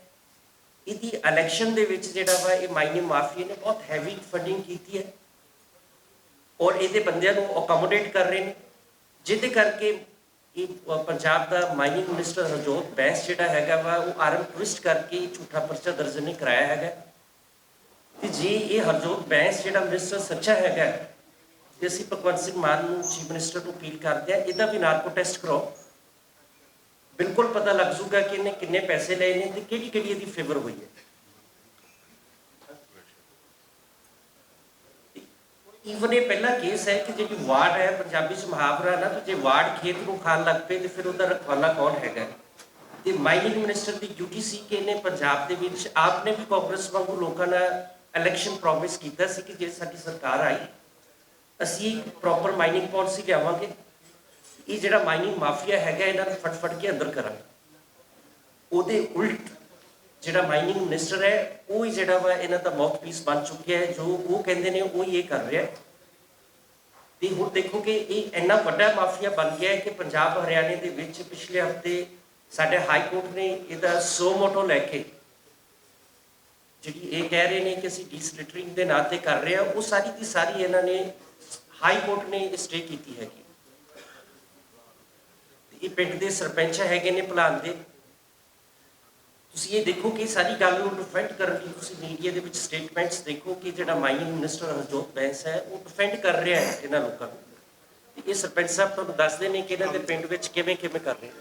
ਇਹਦੀ ਇਲੈਕਸ਼ਨ ਦੇ ਵਿੱਚ ਜਿਹੜਾ ਵਾ ਇਹ ਮਾਈਨਿੰਗ ਮਾਫੀਆ ਨੇ ਬਹੁਤ ਹੈਵੀ ਫੰਡਿੰਗ ਕੀਤੀ ਹੈ ਔਰ ਇਹਦੇ ਬੰਦਿਆਂ ਨੂੰ ਅਕੋਮੋਡੇਟ ਕਰ ਰਹੇ ਨੇ, ਜਿਹਦੇ ਕਰਕੇ ਇਹ ਪੰਜਾਬ ਦਾ ਮਾਈਨਿੰਗ ਮਿਨਿਸਟਰ ਹਰਜੋਤ ਬੈਂਸ ਜਿਹੜਾ ਹੈਗਾ ਵਾ ਉਹ ਆਰਮ ਟਵਿਸਟ ਕਰਕੇ ਝੂਠਾ ਪਰਚਾ ਦਰਜ ਨਹੀਂ ਕਰਾਇਆ ਹੈਗਾ। ਤੇ ਜੇ ਇਹ ਹਰਜੋਤ ਬੈਂਸ ਜਿਹੜਾ ਮਿਨਿਸਟਰ ਸੱਚਾ ਹੈਗਾ ਤੇ ਅਸੀਂ ਭਗਵੰਤ ਸਿੰਘ ਮਾਨ ਨੂੰ ਚੀਫ ਮਿਨਿਸਟਰ ਨੂੰ ਅਪੀਲ ਕਰਦੇ ਆ ਇਹਦਾ ਵੀ ਨਾਰਕੋ ਟੈਸਟ ਕਰਾਓ, ਬਿਲਕੁਲ ਪਤਾ ਲੱਗ ਜੂਗਾ ਕਿ ਇਹਨੇ ਕਿੰਨੇ ਪੈਸੇ ਲਏ ਨੇ ਤੇ ਕਿਹੜੀ ਕਿਹੜੀ ਇਹਦੀ ਫੇਵਰ ਹੋਈ ਹੈ। ਈਵਨ ਇਹ ਪਹਿਲਾ ਕੇਸ ਹੈ ਕਿ ਜਿਹੜੀ ਵਾਰਡ ਹੈ, ਪੰਜਾਬੀ 'ਚ ਮੁਹਾਵਰਾ ਨਾ, ਜੇ ਵਾਰਡ ਖੇਤ ਨੂੰ ਖਾਣ ਲੱਗ ਪਏ ਤੇ ਫਿਰ ਉਹਦਾ ਰਖਵਾਲਾ ਕੌਣ ਹੈਗਾ। ਤੇ ਮਾਈਨਿੰਗ ਮਿਨਿਸਟਰ ਦੀ ਡਿਊਟੀ ਸੀ ਕਿ ਇਹਨੇ ਪੰਜਾਬ ਦੇ ਵਿੱਚ ਆਪ ਨੇ ਵੀ ਕਾਂਗਰਸ ਵਾਂਗੂ ਲੋਕਾਂ ਨਾਲ ਇਲੈਕਸ਼ਨ ਪ੍ਰੋਮਿਸ ਕੀਤਾ ਸੀ ਕਿ ਜੇ ਸਾਡੀ ਸਰਕਾਰ ਆਈ ਅਸੀਂ ਪ੍ਰੋਪਰ ਮਾਈਨਿੰਗ ਪਾਲਿਸੀ ਲਿਆਵਾਂਗੇ, ਇਹ ਜਿਹੜਾ ਮਾਈਨਿੰਗ ਮਾਫੀਆ ਹੈਗਾ ਇਹਨਾਂ ਨੂੰ ਫਟ ਕੇ ਅੰਦਰ ਕਰਾਂਗੇ। ਉਹਦੇ ਉਲਟ ਜਿਹੜਾ ਮਾਈਨਿੰਗ ਮਿਨਿਸਟਰ ਹੈ ਉਹ ਹੀ ਜਿਹੜਾ ਵਾ ਇਹਨਾਂ ਦਾ ਮਾਊਥਪੀਸ ਬਣ ਚੁੱਕਿਆ ਹੈ, ਜੋ ਉਹ ਕਹਿੰਦੇ ਨੇ ਉਹ ਹੀ ਇਹ ਕਰ ਰਿਹਾ। ਤੇ ਹੁਣ ਦੇਖੋ ਕਿ ਇਹ ਇੰਨਾ ਵੱਡਾ ਮਾਫੀਆ ਬਣ ਗਿਆ ਹੈ ਕਿ ਪੰਜਾਬ ਹਰਿਆਣੇ ਦੇ ਵਿੱਚ ਪਿਛਲੇ ਹਫ਼ਤੇ ਸਾਡੇ ਹਾਈ ਕੋਰਟ ਨੇ ਇਹਦਾ ਸੋ ਮੋਟੋ ਲੈ ਕੇ ਜਿਹੜੀ ਇਹ ਕਹਿ ਰਹੇ ਨੇ ਕਿ ਅਸੀਂ ਡੀਸਲਿਟਰਿੰਗ ਦੇ ਨਾਂ ਤੇ ਕਰ ਰਹੇ ਹਾਂ, ਉਹ ਸਾਰੀ ਦੀ ਸਾਰੀ ਇਹਨਾਂ ਨੇ ਹਾਈ ਕੋਰਟ ਨੇ ਸਟੇ ਕੀਤੀ ਹੈਗੀ। ਇਹ ਪਿੰਡ ਦੇ ਸਰਪੰਚ ਹੈਗੇ ਨੇ ਭਲਾਨ ਦੇ, ਤੁਸੀਂ ਇਹ ਦੇਖੋ ਕਿ ਸਾਰੀ ਗੱਲ ਨੂੰ ਡਿਫੈਂਡ ਕਰਨ ਲਈ ਤੁਸੀਂ ਮੀਡੀਆ ਦੇ ਵਿੱਚ ਸਟੇਟਮੈਂਟਸ ਦੇਖੋ ਕਿ ਜਿਹੜਾ ਮਾਈਨਿੰਗ ਮਿਨਿਸਟਰ ਹਰਜੋਤ ਬੈਂਸ ਹੈ ਉਹ ਡਿਫੈਂਡ ਕਰ ਰਿਹਾ ਹੈ ਇਹਨਾਂ ਲੋਕਾਂ ਨੂੰ। ਇਹ ਸਰਪੰਚ ਸਾਹਿਬ ਤੁਹਾਨੂੰ ਦੱਸਦੇ ਨੇ ਕਿ ਇਹਨਾਂ ਦੇ ਪਿੰਡ ਵਿੱਚ ਕਿਵੇਂ ਕਰ ਰਹੇ ਨੇ।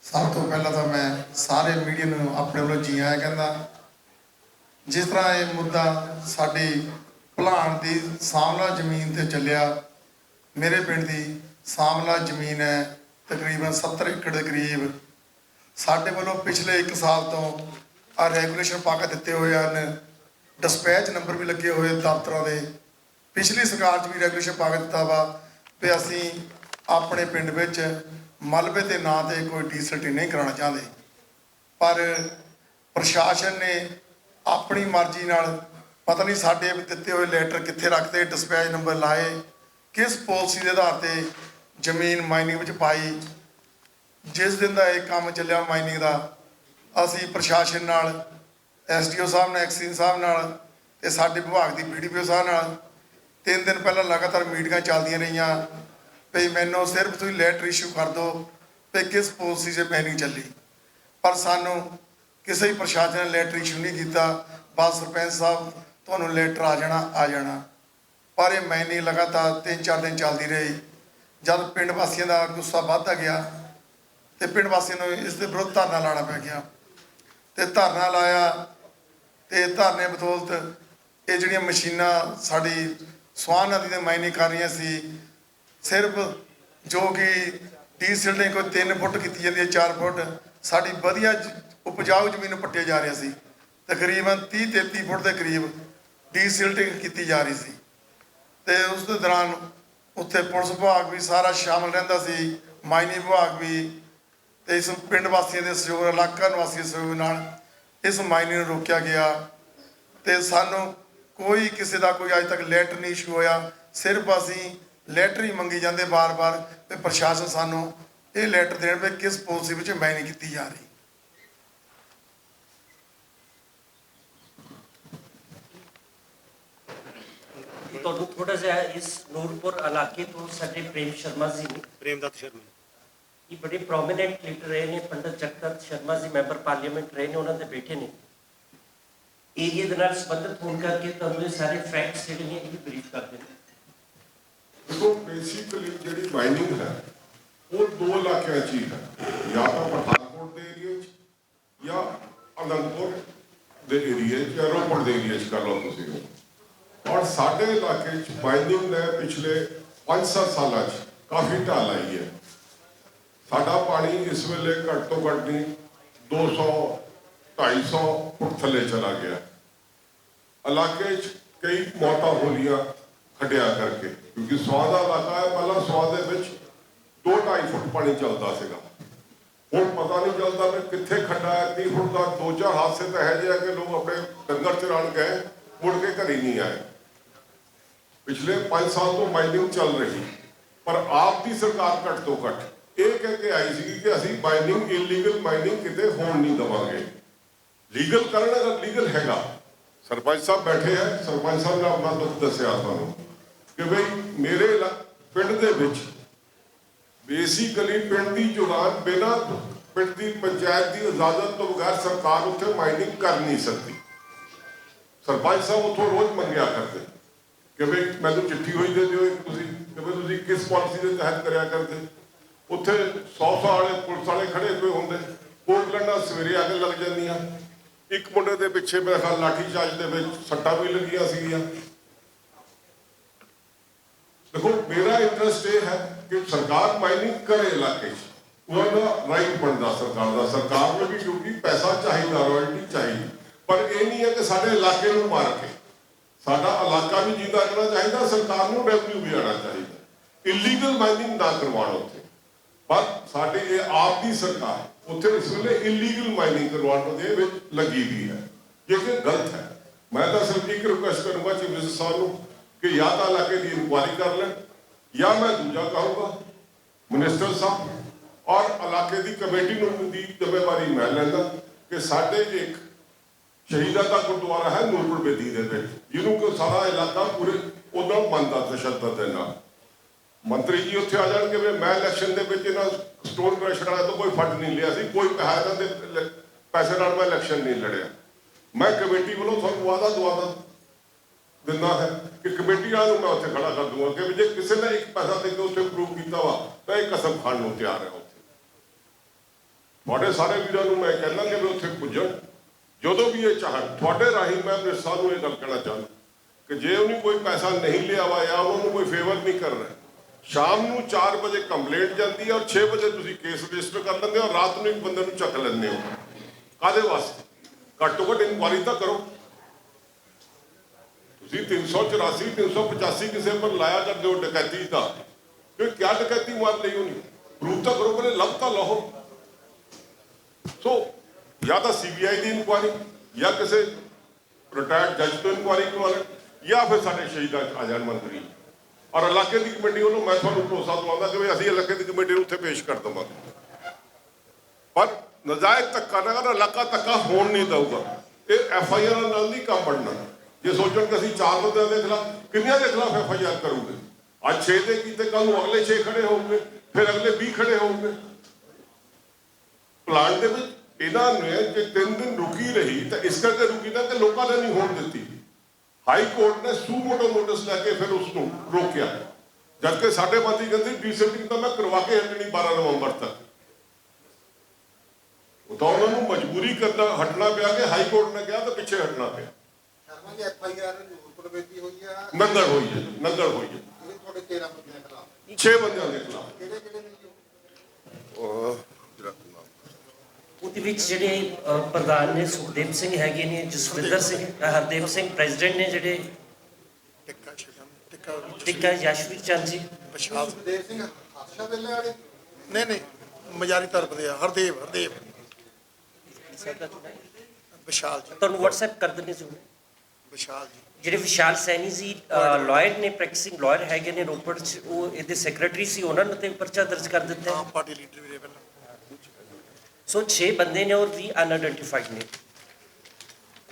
ਸਭ ਤੋਂ ਪਹਿਲਾਂ ਤਾਂ ਮੈਂ ਸਾਰੇ ਮੀਡੀਆ ਨੂੰ ਆਪਣੇ ਵੱਲੋਂ ਜੀ ਆਇਆਂ ਕਹਿੰਦਾ। ਜਿਸ ਤਰ੍ਹਾਂ ਇਹ ਮੁੱਦਾ ਸਾਡੀ ਭਲਾਣ ਦੀ ਸਾਂਵਲਾ ਜ਼ਮੀਨ ਤੇ ਚੱਲਿਆ। ਮੇਰੇ ਪਿੰਡ ਦੀ ਸਾਂਵਲਾ ਜ਼ਮੀਨ ਹੈ ਤਕਰੀਬਨ 70 ਏਕੜ ਦੇ ਕਰੀਬ। ਸਾਡੇ ਵੱਲੋਂ ਪਿਛਲੇ 1 ਸਾਲ ਤੋਂ ਆ ਰੈਗੂਲੇਸ਼ਨ ਪਾ ਕੇ ਦਿੱਤੇ ਹੋਏ ਹਨ। ਡਿਸਪੈਚ ਨੰਬਰ ਵੀ ਲੱਗੇ ਹੋਏ ਦਫ਼ਤਰਾਂ ਦੇ। ਪਿਛਲੀ ਸਰਕਾਰ 'ਚ ਵੀ ਰੈਗੂਲੇਸ਼ਨ ਪਾ ਕੇ ਦਿੱਤਾ ਵਾ ਵੀ ਅਸੀਂ ਆਪਣੇ ਪਿੰਡ ਵਿੱਚ ਮਲਬੇ ਦੇ ਨਾਂ ਤੇ ਕੋਈ ਡੀਸਲਟੀ ਨਹੀਂ ਕਰਾਉਣਾ ਚਾਹੁੰਦੇ। ਪਰ ਪ੍ਰਸ਼ਾਸਨ ਨੇ ਆਪਣੀ ਮਰਜ਼ੀ ਨਾਲ ਪਤਾ ਨਹੀਂ ਸਾਡੇ ਦਿੱਤੇ ਹੋਏ ਲੈਟਰ ਕਿੱਥੇ ਰੱਖਦੇ, ਡਿਸਪੈਚ ਨੰਬਰ ਲਾਏ, ਕਿਸ ਪਾਲਿਸੀ ਦੇ ਆਧਾਰ ਤੇ ਜ਼ਮੀਨ ਮਾਈਨਿੰਗ ਵਿੱਚ ਪਾਈ। ਜਿਸ ਦਿਨ ਦਾ ਇਹ ਕੰਮ ਚੱਲਿਆ ਮਾਈਨਿੰਗ ਦਾ, ਅਸੀਂ ਪ੍ਰਸ਼ਾਸਨ ਨਾਲ, SDO ਸਾਹਿਬ ਨਾਲ, ਐਕਸੀਨ ਸਾਹਿਬ ਨਾਲ ਤੇ ਸਾਡੇ ਵਿਭਾਗ ਦੀ BDPO ਸਾਹਿਬ ਨਾਲ 3 ਦਿਨ ਪਹਿਲਾਂ ਲਗਾਤਾਰ ਮੀਟਿੰਗਾਂ ਚੱਲਦੀਆਂ ਰਹੀਆਂ ਵੀ ਮੈਨੂੰ ਸਿਰਫ ਤੁਸੀਂ ਲੈਟਰ ਇਸ਼ੂ ਕਰ ਦਿਓ ਵੀ ਕਿਸ ਪਾਲਿਸੀ 'ਚ ਮਾਈਨਿੰਗ ਚੱਲੀ। ਪਰ ਸਾਨੂੰ ਕਿਸੇ ਵੀ ਪ੍ਰਸ਼ਾਸਨ ਨੇ ਲੈਟਰ ਇਸ਼ੂ ਨਹੀਂ ਕੀਤਾ। ਬਸ ਸਰਪੰਚ ਸਾਹਿਬ ਤੁਹਾਨੂੰ ਲੈਟਰ ਆ ਜਾਣਾ। ਪਰ ਇਹ ਮਾਈਨਿੰਗ ਲਗਾਤਾਰ 3-4 ਦਿਨ ਚੱਲਦੀ ਰਹੀ। ਜਦ ਪਿੰਡ ਵਾਸੀਆਂ ਦਾ ਗੁੱਸਾ ਵੱਧਦਾ ਗਿਆ ਤੇ ਪਿੰਡ ਵਾਸੀਆਂ ਨੂੰ ਇਸ ਦੇ ਵਿਰੁੱਧ ਧਰਨਾ ਲਾਉਣਾ ਪੈ ਗਿਆ ਤੇ ਧਰਨਾ ਲਾਇਆ ਤੇ ਧਰਨੇ ਬਦੌਲਤ ਇਹ ਜਿਹੜੀਆਂ ਮਸ਼ੀਨਾਂ ਸਾਡੀ ਸਵਾਨ ਨਦੀ ਦੇ ਮਾਈਨਿੰਗ ਕਰ ਰਹੀਆਂ ਸੀ, ਸਿਰਫ ਜੋ ਕਿ ਡੀਸਿਲਟਿੰਗ ਕੋਈ 3 ਫੁੱਟ ਕੀਤੀ ਜਾਂਦੀ ਹੈ, 4 ਫੁੱਟ, ਸਾਡੀ ਵਧੀਆ ਉਪਜਾਊ ਜ਼ਮੀਨ ਨੂੰ ਪੱਟਿਆ ਜਾ ਰਿਹਾ ਸੀ। ਤਕਰੀਬਨ 30-33 ਫੁੱਟ ਦੇ ਕਰੀਬ ਡੀਸਿਲਟਿੰਗ ਕੀਤੀ ਜਾ ਰਹੀ ਸੀ ਤੇ ਉਸ ਦੇ ਦੌਰਾਨ ਉੱਥੇ ਪੁਲਿਸ ਵਿਭਾਗ ਵੀ ਸਾਰਾ ਸ਼ਾਮਲ ਰਹਿੰਦਾ ਸੀ, ਮਾਈਨਿੰਗ ਵਿਭਾਗ ਵੀ। ਤੇ ਇਸ ਪਿੰਡ ਵਾਸੀਆਂ ਦੇ ਸਹਿਯੋਗ, ਇਲਾਕਾ ਨਿਵਾਸੀਆਂ ਦੇ ਸਹਿਯੋਗ ਨਾਲ ਇਸ ਮਾਈਨਿੰਗ ਨੂੰ ਰੋਕਿਆ ਗਿਆ ਤੇ ਸਾਨੂੰ ਕੋਈ ਕਿਸੇ ਦਾ ਕੋਈ ਅੱਜ ਤੱਕ ਲੈਟਰ ਨਹੀਂ ਇਸ਼ੂ ਹੋਇਆ। ਸਿਰਫ ਅਸੀਂ ਲੈਟਰ ਹੀ ਮੰਗੀ ਜਾਂਦੇ ਬਾਰ-ਬਾਰ ਤੇ ਪ੍ਰਸ਼ਾਸਨ ਸਾਨੂੰ ਇਹ ਲੈਟਰ ਦੇਣ ਵੀ ਕਿਸ ਪਾਲਿਸੀ ਵਿੱਚ ਮਾਈਨਿੰਗ ਕੀਤੀ ਜਾ ਰਹੀ। ਤੁਹਾਨੂੰ ਥੋੜਾ ਜਿਹਾ ਇਸ ਨੂਰਪੁਰ ਇਲਾਕੇ ਤੋਂ ਸਾਡੇ ਪ੍ਰੇਮ ਸ਼ਰਮਾ ਜੀ ਨੇ, ਪ੍ਰੇਮਦੱਤ ਸ਼ਰਮਾ ਇਹ ਬੜੇ ਪ੍ਰੋਮੀਨੈਂਟ ਲੀਡਰ ਰਹੇ ਨੇ। ਪੰਡਤ ਜਗਤ ਸ਼ਰਮਾ ਜੀ ਮੈਂਬਰ ਪਾਰਲੀਮੈਂਟ ਰਹੇ ਨੇ, ਉਹਨਾਂ ਦੇ ਬੇਟੇ ਨੇ। ਏਰੀਆ ਦੇ ਨਾਲ ਸੰਬੰਧਿਤ ਹੋਣ ਕਰਕੇ ਤੁਹਾਨੂੰ ਇਹ ਸਾਰੇ ਫੈਕਟਸ ਜਿਹੜੇ ਨੇ ਇਹ ਬਰੀਫ ਕਰਦੇ ਨੇ। ਦੇਖੋ, ਬੇਸਿਕਲੀ ਜਿਹੜੀ ਮਾਈਨਿੰਗ ਹੈ ਉਹ 2 ਇਲਾਕਿਆਂ 'ਚ ਹੀ ਹੈ, ਜਾਂ ਤਾਂ ਪਠਾਨਕੋਟ ਦੇ ਏਰੀਆ 'ਚ ਜਾਂ ਅਨੰਦਪੁਰ ਦੇ ਏਰੀਆ 'ਚ ਜਾਂ ਰੋਪੜ ਦੇ ਏਰੀਆ 'ਚ ਕਰ ਲਓ ਤੁਸੀਂ। ਔਰ ਸਾਡੇ ਇਲਾਕੇ 'ਚ ਮਾਈਨਿੰਗ ਨੇ ਪਿਛਲੇ 5-7 ਸਾਲਾਂ 'ਚ ਕਾਫੀ ਢਾਲ ਆਈ ਹੈ। ਸਾਡਾ ਪਾਣੀ ਇਸ ਵੇਲੇ ਘੱਟ ਤੋਂ ਘੱਟ ਨਹੀਂ 200-250 ਫੁੱਟ ਥੱਲੇ ਚਲਾ ਗਿਆ। ਇਲਾਕੇ 'ਚ ਕਈ ਮੌਤਾਂ ਹੋਈਆਂ ਖੱਡਿਆ ਕਰਕੇ, ਕਿਉਂਕਿ ਸਵਾਦ ਦਾ ਇਲਾਕਾ ਹੈ। ਪਹਿਲਾਂ ਸਵਾਦ ਦੇ ਵਿੱਚ 2-2.5 ਫੁੱਟ ਪਾਣੀ ਚੱਲਦਾ ਸੀਗਾ, ਹੁਣ ਪਤਾ ਨਹੀਂ ਚੱਲਦਾ ਕਿ ਕਿੱਥੇ ਖੱਡਾ ਹੈ। 30 ਫੁੱਟ ਦਾ 2-4 ਹਾਦਸੇ ਤਾਂ ਇਹੋ ਜਿਹੇ ਆ ਕਿ ਲੋਕ ਆਪਣੇ ਡੰਗਰ ਚਰਾਉਣ ਗਏ, ਮੁੜ ਕੇ ਘਰੇ ਨਹੀਂ ਆਏ। ਪਿਛਲੇ 5 ਸਾਲ ਤੋਂ ਮਾਈਨਿੰਗ ਚੱਲ ਰਹੀ, ਪਰ ਆਪ ਦੀ ਸਰਕਾਰ ਘੱਟ ਤੋਂ ਘੱਟ ਇਹ ਕਹਿ ਕੇ ਆਈ ਸੀ ਕਿ ਅਸੀਂ ਮਾਈਨਿੰਗ, ਇਲੀਗਲ ਮਾਈਨਿੰਗ ਕਿਤੇ ਹੋਣ ਨਹੀਂ ਦੇਵਾਂਗੇ। ਲੀਗਲ ਕਰਨ, ਅਗਰ ਲੀਗਲ ਹੈਗਾ। ਸਰਪੰਚ ਸਾਹਿਬ ਬੈਠੇ ਹੈ, ਸਰਪੰਚ ਸਾਹਿਬ ਨੇ ਆਪਣਾ ਦੁੱਖ ਦੱਸਿਆ ਤੁਹਾਨੂੰ ਕਿ ਬਈ ਮੇਰੇ ਪਿੰਡ ਦੇ ਵਿੱਚ ਬੇਸਿਕਲੀ ਪਿੰਡ ਦੀ ਜੁੜਾਨ ਬਿਨਾਂ ਪਿੰਡ ਦੀ ਪੰਚਾਇਤ ਦੀ ਇਜਾਜ਼ਤ ਤੋਂ ਬਗੈਰ ਸਰਕਾਰ ਉੱਥੇ ਮਾਈਨਿੰਗ ਕਰ ਨਹੀਂ ਸਕਦੀ। ਸਰਪੰਚ ਸਾਹਿਬ ਉੱਥੋਂ ਰੋਜ਼ ਮੰਗਿਆ ਕਰਦੇ ਕਿ ਬਈ ਮੈਨੂੰ ਚਿੱਠੀ ਹੋਈ ਦੇ ਦਿਓ ਤੁਸੀਂ, ਕਿ ਬਈ ਤੁਸੀਂ ਕਿਸ ਪਾਲਿਸੀ ਦੇ ਤਹਿਤ ਕਰਿਆ ਕਰਦੇ। ਉੱਥੇ 100 ਵਾਲੇ ਪੁਲਿਸ ਵਾਲੇ ਖੜੇ ਹੋਏ ਹੁੰਦੇ, ਕੋਟਲੰਡਾ ਸਵੇਰੇ ਆ ਕੇ ਲੱਗ ਜਾਂਦੀਆਂ। ਇੱਕ ਮੁੰਡੇ ਦੇ ਪਿੱਛੇ ਮੇਰੇ ਖਿਆਲ ਲਾਠੀ ਚਾਰਜ ਦੇ ਵਿੱਚ ਸੱਟਾਂ ਵੀ ਲੱਗੀਆਂ ਸੀਗੀਆਂ। ਦੇਖੋ, ਮੇਰਾ ਇੰਟਰਸਟ ਇਹ ਹੈ ਕਿ ਸਰਕਾਰ ਮਾਈਨਿੰਗ ਕਰੇ ਇਲਾਕੇ 'ਚ, ਉਹਦਾ ਰਾਈਟ ਬਣਦਾ ਸਰਕਾਰ ਦਾ। ਸਰਕਾਰ ਨੂੰ ਵੀ ਕਿਉਂਕਿ ਪੈਸਾ ਚਾਹੀਦਾ, ਰਾਇਲਟੀ ਚਾਹੀਦੀ, ਪਰ ਇਹ ਨਹੀਂ ਹੈ ਕਿ ਸਾਡੇ ਇਲਾਕੇ ਨੂੰ ਮਾਰ ਕੇ ਸਾਡਾ ਇਲਾਕਾ ਵੀ ਜਿੰਦਾ ਰਹਿਣਾ ਚਾਹੀਦਾ, ਸਰਕਾਰ ਨੂੰ ਰੈਵਨਿਊ ਵੀ ਆਉਣਾ ਚਾਹੀਦਾ। ਇਲੀਗਲ ਮਾਈਨਿੰਗ ਨਾ ਕਰਵਾਉਣ ਉੱਥੇ, ਪਰ ਸਾਡੇ ਇਹ ਆਪ ਦੀ ਸਰਕਾਰ ਉੱਥੇ ਇਸ ਵੇਲੇ ਇਲੀਗਲ ਮਾਈਨਿੰਗ ਕਰਵਾਉਣ ਦੇ ਵਿੱਚ ਲੱਗੀ ਵੀ ਹੈ, ਜੋ ਕਿ ਗਲਤ ਹੈ। ਮੈਂ ਤਾਂ ਸਿਰਫ ਇੱਕ ਰਿਕੁਐਸਟ ਕਰੂੰਗਾ ਚੀਫ ਮਿਨਿਸਟਰ ਸਾਹਿਬ ਨੂੰ ਕਿ ਜਾਂ ਤਾਂ ਇਲਾਕੇ ਦੀ ਇਨਕੁਆਇਰੀ ਕਰ ਲੈਣ, ਜਾਂ ਮੈਂ ਦੂਜਾ ਕਹੂੰਗਾ ਮਿਨਿਸਟਰ ਸਾਹਿਬ ਔਰ ਇਲਾਕੇ ਦੀ ਕਮੇਟੀ ਨੂੰ ਦੀ ਜ਼ਿੰਮੇਵਾਰੀ ਮੈਂ ਲੈਂਦਾ ਕਿ ਸਾਡੇ ਇੱਕ ਸ਼ਹੀਦਾਂ ਦਾ ਗੁਰਦੁਆਰਾ ਹੈ ਨੂਰਪੁਰ ਬੇਦੀ ਦੇ ਵਿੱਚ, ਜਿਹਨੂੰ ਕਿ ਸਾਰਾ ਇਲਾਕਾ ਪੂਰੇ ਉਦੋਂ ਮੰਨਦਾ ਤਸ਼ੱਦਦ ਦੇ ਨਾਲ। ਮੰਤਰੀ ਜੀ ਉੱਥੇ ਆ ਜਾਣਗੇ ਵੀ ਮੈਂ ਇਲੈਕਸ਼ਨ ਦੇ ਵਿੱਚ ਇਹਨਾਂ ਸਟੋਨ ਕ੍ਰਸ਼ਰ ਵਾਲਾ ਤੋਂ ਕੋਈ ਫੰਡ ਨਹੀਂ ਲਿਆ ਸੀ, ਕੋਈ ਪੈਸਾ ਦੇ ਪੈਸੇ ਨਾਲ ਮੈਂ ਇਲੈਕਸ਼ਨ ਨਹੀਂ ਲੜਿਆ। ਮੈਂ ਕਮੇਟੀ ਵੱਲੋਂ ਤੁਹਾਨੂੰ ਵਾਅਦਾ ਦਿੰਦਾ ਹੈ ਕਿ ਕਮੇਟੀ ਵਾਲਿਆਂ ਨੂੰ ਮੈਂ ਉੱਥੇ ਖੜਾ ਕਰ ਦੂੰਗਾ ਕਿ ਜੇ ਕਿਸੇ ਨੇ ਇੱਕ ਪੈਸਾ ਦੇ ਕੇ ਉੱਥੇ ਪ੍ਰੂਵ ਕੀਤਾ ਵਾ ਤਾਂ ਇਹ ਕਸਮ ਖਾਣ ਨੂੰ ਤਿਆਰ ਹੈ। ਉੱਥੇ ਤੁਹਾਡੇ ਸਾਰੇ ਵੀਰਾਂ ਨੂੰ ਮੈਂ ਕਹਿੰਦਾ ਕਿ ਵੀ ਉੱਥੇ ਪੁੱਜਣ ਜਦੋਂ ਵੀ ਇਹ ਚਾਹਣ। ਤੁਹਾਡੇ ਰਾਹੀਂ ਮੈਂ ਆਪਣੇ ਸਾਹਿਬ ਨੂੰ ਇਹ ਗੱਲ ਕਹਿਣਾ ਚਾਹੁੰਦਾ ਕਿ ਜੇ ਉਹਨੇ ਕੋਈ ਪੈਸਾ ਨਹੀਂ ਲਿਆ ਵਾ ਜਾਂ ਉਹਨੂੰ ਕੋਈ ਫੇਵਰ ਨਹੀਂ ਕਰਨਾ, ਸ਼ਾਮ ਨੂੰ 4 ਵਜੇ ਕੰਪਲੇਂਟ ਜਾਂਦੀ ਹੈ ਔਰ 6 ਵਜੇ ਤੁਸੀਂ ਕੇਸ ਰਜਿਸਟਰ ਕਰ ਲੈਂਦੇ ਹੋ, ਰਾਤ ਨੂੰ ਇੱਕ ਬੰਦੇ ਨੂੰ ਚੱਕ ਲੈਂਦੇ ਹੋ। ਕਾਹਦੇ ਵਾਸਤੇ? ਘੱਟੋ ਘੱਟ ਇਨਕੁਆਰੀ ਤਾਂ ਕਰੋ। ਤੁਸੀਂ 384 385 ਕਿਸੇ ਪਰ ਲਾਇਆ ਕਰਦੇ ਹੋ ਡਕੈਤੀ ਦਾ, ਫਿਰ ਕਿਆ ਡਕੈਤੀ ਮਾਰ ਲਈ ਹੋਣੀ? ਪ੍ਰੂਫ ਤਾਂ ਕਰੋ, ਪਹਿਲੇ ਲੱਭ ਤਾਂ ਲਓ। ਸੋ ਜਾਂ ਤਾਂ CBI ਦੀ ਇਨਕੁਆਰੀ ਜਾਂ ਕਿਸੇ ਰਿਟਾਇਰਡ ਜੱਜ ਤੋਂ ਇਨਕੁਆਰੀ ਕਰਵਾ ਲੈਣ, ਜਾਂ ਫਿਰ ਸਾਡੇ ਸ਼ਹੀਦਾਂ 'ਚ ਆ ਜਾਣ ਮੰਤਰੀ ਔਰ ਇਲਾਕੇ ਦੀ ਕਮੇਟੀ ਵੱਲੋਂ। ਮੈਂ ਤੁਹਾਨੂੰ ਭਰੋਸਾ ਦਿਵਾਉਂਦਾ ਕਿ ਅਸੀਂ ਇਲਾਕੇ ਦੀ ਕਮੇਟੀ ਨੂੰ ਉੱਥੇ ਪੇਸ਼ ਕਰ ਦੇਵਾਂਗੇ, ਪਰ ਨਜਾਇਜ਼ ਧੱਕਾ ਨਾ ਕਰਨਾ, ਇਲਾਕਾ ਧੱਕਾ ਹੋਣ ਨਹੀਂ ਦਊਗਾ। ਇਹ FIR ਨਾਲ ਨਹੀਂ ਕੰਮ ਬਣਨਾ। ਜੇ ਸੋਚਣ ਕਿ ਅਸੀਂ 4 ਬੰਦਿਆਂ ਦੇ ਖਿਲਾਫ, ਕਿੰਨਿਆਂ ਦੇ ਖਿਲਾਫ FIR ਕਰੂਗੇ? ਅੱਜ 6 ਦੇ ਕੀਤੇ, ਕੱਲ ਨੂੰ ਅਗਲੇ 6 ਖੜੇ ਹੋਣਗੇ, ਫਿਰ ਅਗਲੇ 20 ਖੜੇ ਹੋਣਗੇ। ਪਲਾਂਟ ਦੇ ਵਿੱਚ ਇਹਨਾਂ ਨੇ ਜੇ 3 ਦਿਨ ਰੁਕੀ ਰਹੀ ਤਾਂ ਇਸ ਕਰਕੇ ਰੁਕੀ ਨਾ ਕਿ ਲੋਕਾਂ ਨੇ ਨਹੀਂ ਹੋਣ ਦਿੱਤੀ। ਹਾਈ ਕੋਰਟ ਨੇ ਸੂ ਮੋਟੋ ਨੋਟਿਸ ਲੈ ਕੇ ਫਿਰ ਉਸ ਨੂੰ ਰੋਕਿਆ, ਜਦਕਿ ਸਾਡੇ ਬਾਤੀ ਕਹਿੰਦੀ ਡੀਸਿਲਟਿੰਗ ਤਾਂ ਮੈਂ ਕਰਵਾ ਕੇ ਹਟਣੀ 12 ਨਵੰਬਰ ਤੱਕ। ਉਹ ਤਾਂ ਉਹਨਾਂ ਨੂੰ ਮਜਬੂਰੀ ਕਰਨਾ ਹਟਣਾ ਪਿਆ ਕਿ ਹਾਈ ਕੋਰਟ ਨੇ ਕਿਹਾ ਤਾਂ ਪਿੱਛੇ ਹਟਣਾ ਪਿਆ। ਸ਼ਰਮਾ ਜੀ FIR ਨੂਰਪੁਰ ਵਿੱਚ ਹੋਈ ਆ, ਨੰਗਲ ਹੋਈ ਹੈ, ਨੰਗਲ ਹੋਈ ਹੈ। ਇਹ ਤੁਹਾਡੇ 13 ਬੰਦਿਆਂ ਖਿਲਾਫ 6 ਬੰਦਿਆਂ ਦੇ ਖਿਲਾਫ। ਕਿਹੜੇ ਕਿਹੜੇ ਨੇ ਜੀ? ਉਹਦੇ ਵਿੱਚ ਜਿਹੜੇ ਪ੍ਰਧਾਨ ਨੇ ਸੁਖਦੇਵ ਸਿੰਘ ਹੈਗੇ ਨੇ, ਜਸਵਿੰਦਰ ਸਿੰਘ, ਹਰਦੇਵ ਸਿੰਘ ਪ੍ਰੈਜ਼ੀਡੈਂਟ ਨੇ, ਜਿਹੜੇ ਟਿੱਕਾ ਯਸ਼ਵੀਰ ਚੰਦ ਜੀ, ਵਿਸ਼ਾਲ ਸੁਖਦੇਵ ਸਿੰਘ ਹਾਦਸਾ ਵੇਲੇ ਵਾਲੇ ਨਹੀਂ ਮਜਾਰੀ ਤਰਫ ਦੇ ਆ, ਹਰਦੇਵ ਵਿਸ਼ਾਲ ਜੀ, ਤੁਹਾਨੂੰ WhatsApp ਕਰ ਦਿੰਦੇ ਸੀ। ਵਿਸ਼ਾਲ ਜੀ, ਜਿਹੜੇ ਵਿਸ਼ਾਲ ਸੈਣੀ ਜੀ ਲਾਇਰ ਨੇ, ਪ੍ਰੈਕਟਿਸਿੰਗ ਲਾਇਰ ਹੈਗੇ ਨੇ ਰੋਪੜ 'ਚ, ਉਹ ਇਹਦੇ ਸੈਕਟਰੀ ਸੀ, ਉਹਨਾਂ ਨੇ ਤੇ ਪਰਚਾ ਦਰਜ ਕਰ ਦਿੱਤਾ ਹੈ। ਆਮ ਪਾਰਟੀ ਲੀਡਰ ਵੀ ਰਹੇ ਪਹਿਲਾਂ। ਸੋ 6 ਬੰਦੇ ਨੇ ਔਰ 20 ਅਨਆਇਡੈਂਟੀਫਾਈਡ ਨੇ।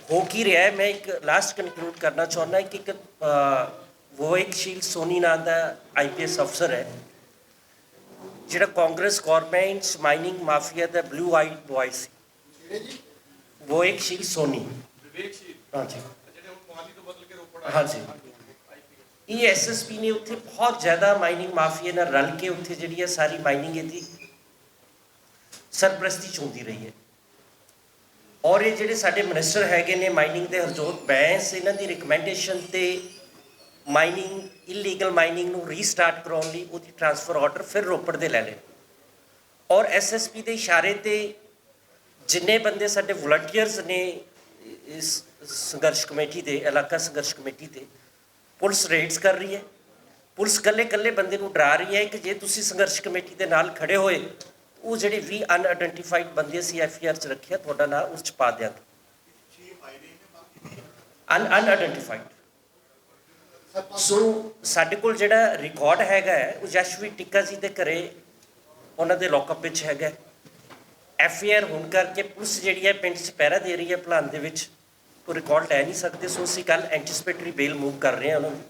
ਹੋ ਕੀ ਰਿਹਾ ਹੈ, ਮੈਂ ਇੱਕ ਲਾਸਟ ਕਨਕਲੂਡ ਕਰਨਾ ਚਾਹੁੰਦਾ ਕਿ ਇੱਕ ਵਿਵੇਕਸ਼ੀਲ ਸੋਨੀ ਨਾਂ ਦਾ IPS ਅਫਸਰ ਹੈ, ਜਿਹੜਾ ਕਾਂਗਰਸ ਗੌਰਮੈਂਟ ਮਾਈਨਿੰਗ ਮਾਫੀਆ ਦਾ ਬਲੂ ਆਈਡ ਬॉय ਸੀ। ਜਿਹੜੇ ਜੀ ਵਿਵੇਕਸ਼ੀਲ ਸੋਨੀ, ਹਾਂਜੀ ਹਾਂਜੀ, ਇਹ SSP ਨੇ ਉੱਥੇ ਬਹੁਤ ਜ਼ਿਆਦਾ ਮਾਈਨਿੰਗ ਮਾਫੀਆ ਨਾਲ ਰਲ ਕੇ ਉੱਥੇ ਜਿਹੜੀ ਹੈ ਸਾਰੀ ਮਾਈਨਿੰਗ ਇਹਦੀ ਸਰਪ੍ਰਸਤੀ 'ਚ ਹੁੰਦੀ ਰਹੀ ਹੈ। ਔਰ ਇਹ ਜਿਹੜੇ ਸਾਡੇ ਮਿਨਿਸਟਰ ਹੈਗੇ ਨੇ ਮਾਈਨਿੰਗ ਦੇ, ਹਰਜੋਤ ਬੈਂਸ, ਇਹਨਾਂ ਦੀ ਰਿਕਮੈਂਡੇਸ਼ਨ ਤੇ ਮਾਈਨਿੰਗ, ਇਲੀਗਲ ਮਾਈਨਿੰਗ ਨੂੰ ਰੀਸਟਾਰਟ ਕਰਾਉਣ ਲਈ ਉਹਦੀ ਟ੍ਰਾਂਸਫਰ ਆਰਡਰ ਫਿਰ ਰੋਪੜ ਦੇ ਲੈ ਲਏ। ਔਰ SSP ਦੇ ਇਸ਼ਾਰੇ ਤੇ ਜਿੰਨੇ ਬੰਦੇ ਸਾਡੇ ਵਲੰਟੀਅਰਸ ਨੇ ਇਸ ਸੰਘਰਸ਼ ਕਮੇਟੀ ਦੇ, ਇਲਾਕਾ ਸੰਘਰਸ਼ ਕਮੇਟੀ ਤੇ, ਪੁਲਿਸ ਰੇਡਸ ਕਰ ਰਹੀ ਹੈ। ਪੁਲਿਸ ਕੱਲੇ ਬੰਦੇ ਨੂੰ ਡਰਾ ਰਹੀ ਹੈ ਕਿ ਜੇ ਤੁਸੀਂ ਸੰਘਰਸ਼ ਕਮੇਟੀ ਦੇ ਨਾਲ ਖੜੇ ਹੋਏ, ਉਹ ਜਿਹੜੇ 20 ਅਨਆਇਡੈਂਟੀਫਾਈਡ ਬੰਦੇ ਸੀ FIR 'ਚ ਰੱਖਿਆ, ਤੁਹਾਡਾ ਨਾਂ ਉਸ 'ਚ ਪਾ ਦਿਆਂਗੇ। ਅਨਆਇਡੈਂਟੀਫਾਈਡ। ਸੋ ਸਾਡੇ ਕੋਲ ਜਿਹੜਾ ਰਿਕਾਰਡ ਹੈਗਾ ਹੈ, ਉਹ ਯਸ਼ਵੀਰ ਟਿੱਕਾ ਜੀ ਦੇ ਘਰੇ ਉਹਨਾਂ ਦੇ ਲੌਕਅਪ ਵਿੱਚ ਹੈਗਾ। FIR ਹੋਣ ਕਰਕੇ ਪੁਲਿਸ ਜਿਹੜੀ ਹੈ ਪਿੰਡ 'ਚ ਪਹਿਰਾ ਦੇ ਰਹੀ ਹੈ ਭਲਾਨ ਦੇ ਵਿੱਚ, ਉਹ ਰਿਕਾਰਡ ਲੈ ਨਹੀਂ ਸਕਦੇ। ਸੋ ਅਸੀਂ ਕੱਲ੍ਹ ਐਂਟੀਸਪੇਟਰੀ ਬੇਲ ਮੂਵ ਕਰ ਰਹੇ ਹਾਂ ਉਹਨਾਂ ਦੀ।